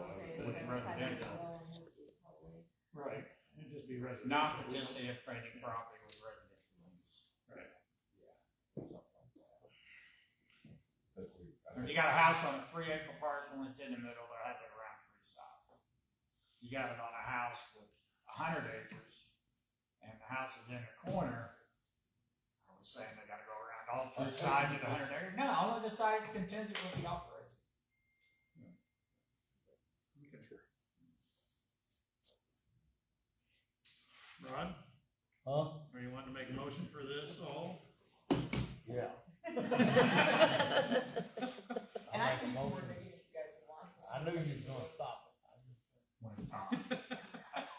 would say it's With a residential. primary dwelling would be probably. Right, it'd just be residential. Non-participating property with residential use. If you got a house on a 3-acre parcel and it's in the middle, they'll have it around 3 sides. You got it on a house with 100 acres and the house is in the corner, I was saying they gotta go around all 3 sides of the 100 acres. No, all of the sides contingent with the operation. Rod, Huh? are you wanting to make a motion for this all? Yeah. And I make a can do more motion. digging if you guys want. I knew you was gonna stop it.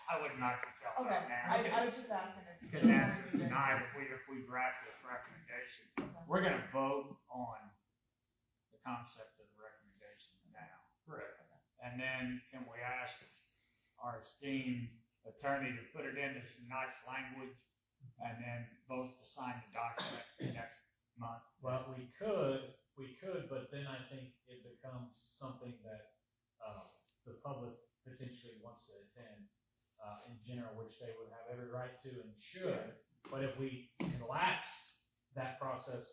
I would knock yourself Okay, out now. I was just asking if. Because then tonight, if we draft this recommendation, we're gonna vote on the concept of the recommendation now. Correct. And then can we ask our esteemed attorney to put it into some nice language and then vote to sign the document next month? Well, we could, but then I think it becomes something that, the public potentially wants to attend, in general, which they would have every right to and should. But if we collapse that process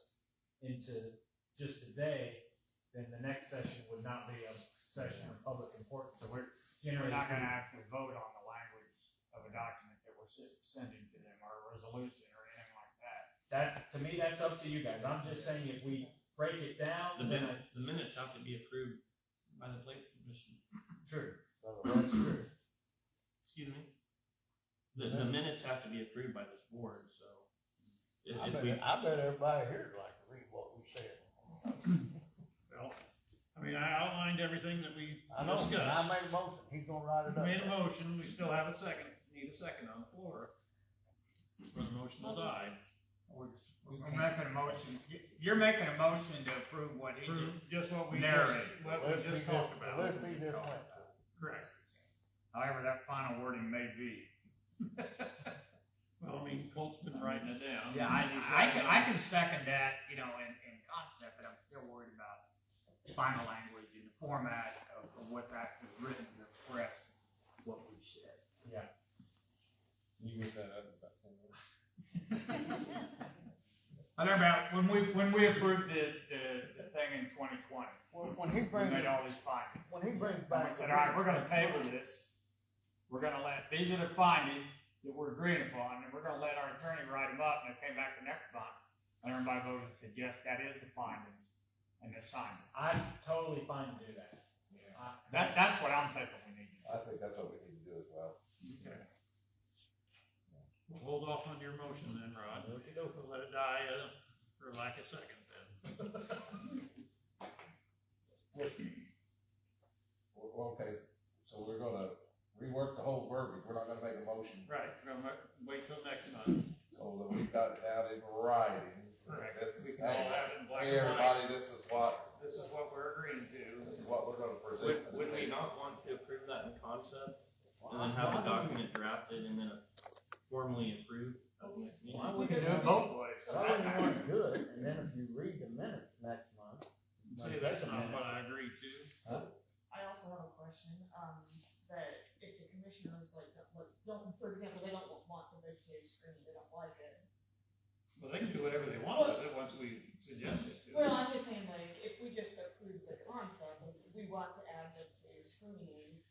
into just a day, then the next session would not be a session of public importance. So we're We're generally. not gonna actually vote on the language of a document that we're sending to them, or a resolution or anything like that. That, to me, that's up to you guys. I'm just saying if we break it down, The then minutes have to be approved by the planning commission. true. That's true. Excuse me? The minutes have to be approved by this board, so. I if we- bet everybody here would like to read what we said. Well, I mean, I outlined everything that we I know, and I discussed. made a motion, he's gonna write it up. Made a motion, we still have a second, need a second on the floor. For the motion to die. We're making a motion, you're making a motion to approve what he just Just what we narrated. just talked about. Let's be this way. Correct. However, that final wording may be. Well, I mean, Colt's been writing it down. Yeah, I can second that, you know, in concept, but I'm still worried about final language and the format of what's actually written to express what we said. You get that up in about 10 minutes. I know about, when we approved the thing in 2020, When he we brings, made all these findings. when he brings And back. we said, all right, we're gonna table this, we're gonna these are the findings that we're agreeing upon, and we're gonna let our attorney write them up, and it came back the next month, and everybody voted and said, yes, that is the findings, and they signed it. I'm totally fine to do that. That's what I'm thinking we need to do. I think that's what we need to do as well. Okay. We'll hold off on your motion then, Rod. We'll let it die, for lack of second then. Okay, so we're gonna rework the whole verbiage, we're not gonna make a motion, Right, we're gonna wait till next month. so that we've got it down in writing. Correct. This We is, can all hey, have it in black hey, and white. everybody, this is what we're agreeing to. we're gonna present. Would we not want to approve that in concept, and then have a document drafted and then formally approved at the next meeting? Why We would can do it both ways. Tell him you want to do it, and then if you read the minutes next month. See, that's not what I agreed to. I also have a question, that suggested to Well, us. I'm just saying, like, if we just approve the concept, if we want to add the screening,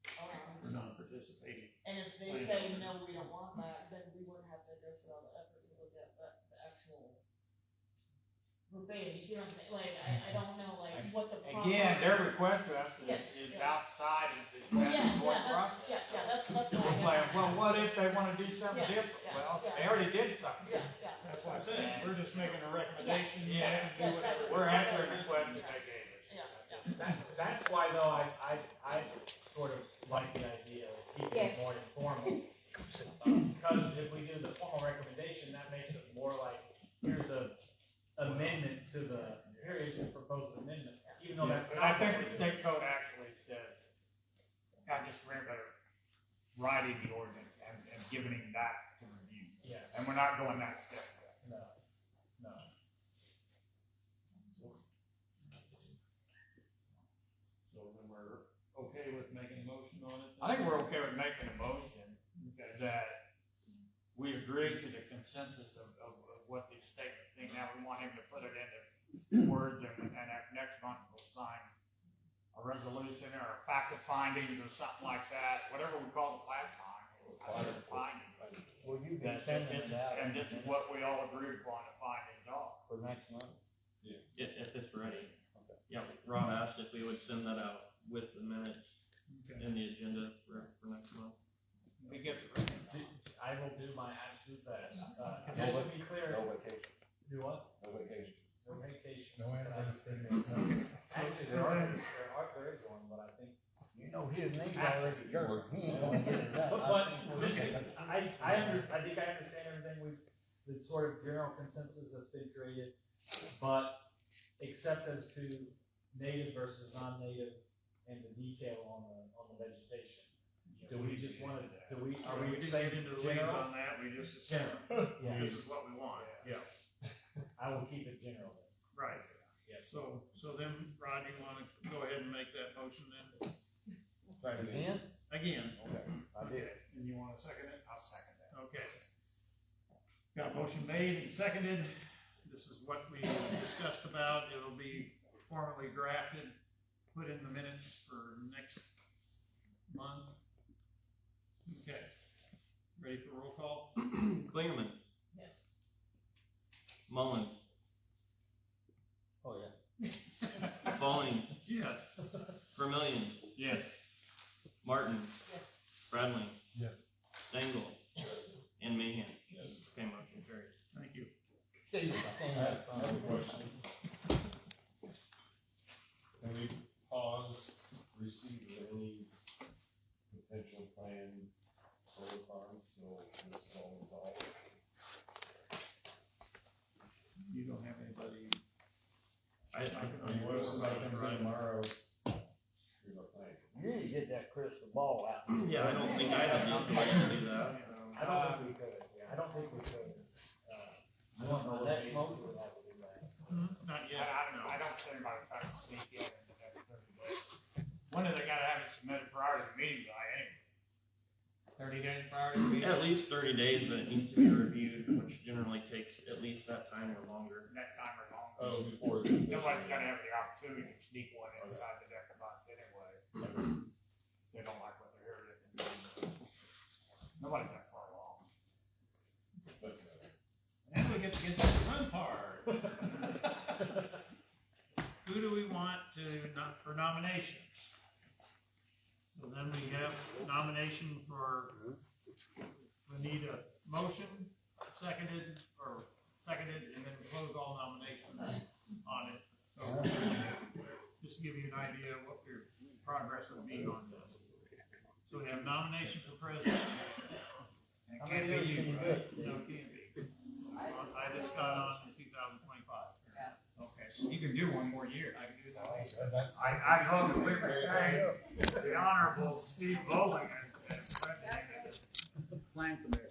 For non-participating. and if they say, no, we don't want that, then we wouldn't have to go through all the effort to look at the actual verbatim, you see what I'm saying? Like, I don't know, like, what the proper. Again, their request to us Yes, is yes. outside of the Well, yeah, statutory that's, process. that's what I We're guess. like, well, what if they wanna do something Yeah, different? yeah, Well, yeah. they already did something. Yeah, yeah. That's what I'm saying, we're just making a recommendation. Yeah. They can do whatever. We're answering the question they gave us. Yeah, yeah. That's why though, I sort of like the idea of keeping it more informal. Because if we do the formal recommendation, that makes it more like, here's a amendment to here's the proposed amendment, even though that's. But I think the state code actually says, I just remember writing the ordinance and giving him that to review. Yes, And we're not going that step yet. no, no. So then we're okay with making a motion on it? I think we're okay with making a motion that we agree to the consensus of what these statements mean. Now, we want him to put it into words and next month we'll sign a resolution or a fact of findings or something like that, whatever we called it last time. Fact of findings. Will you be That- sending this- it out? And this is what we all agreed upon the findings are. For next month? If it's ready. Okay. Yeah, Rob asked if we would send that out with the minutes Okay. in the agenda for next month. He gets it ready. I will do my absolute best. Just to be clear, No vacation, do what? no vacation. No vacation. No anniversary. Actually, there is one, but I think. You know his knee's already jerking, he ain't gonna get it done. But, I think we're just, good. I think I understand everything the sort of general consensus that's been created, but except as to native versus non-native and the detail on the vegetation. Do we just wanna, are We we can saying get into the weeds general? on that, we just assume General, yeah, this is what we want. yes. I will keep it general then. Right. Yes. So then, Rod, you wanna go ahead and make that motion then? Try it again. Again, Okay, I did. and you wanna second it? I'll second that. Okay. Got a motion made and seconded. This is what we discussed about. It'll be formally drafted, put in the minutes for next month. Okay. Ready for roll call? Klingerman, Yes. Mullins, Oh, yeah. Pauling, Yes. Vermillion, Yes. Martin, Yes. Bradley, Yes. Stengel, and Mahan. Okay, motion carries. Thank you. Steve, I think that's I have a question. Can we pause receipt of any potential planned solar farms till this is all resolved? You don't have anybody. I mean, what if somebody comes in tomorrow, here's our plan? You need to get that crystal ball out. yeah, I don't think I have the authority to do that. I don't think we could, I don't think we could. You want the next motion, we'll have to do that. Not yet, no. I don't see anybody trying to sneak in the next 30 days. When do they gotta have it submitted prior to the meeting by anyway? 30 days prior to the meeting? At least 30 days, but it needs to be reviewed, which generally takes at least that time or longer. That time or longer. Oh, before. Nobody's gonna have the opportunity to sneak one inside the next month anyway. They don't like what they're hearing. Nobody's that far along. But, And we get to get to the fun part. Who do we want for nominations? So then we have nomination for, we need a motion, seconded, and then close all nominations on it. So, just to give you an idea of what your progress would be on this. So we have nomination for president. And it How can't many be years can you, you do right? it? No, it can't be. I just got on in 2025. Okay, so you can do one more year. I can do that. I hope that we can say the Honorable Steve Bowling as president of the Plan Commission.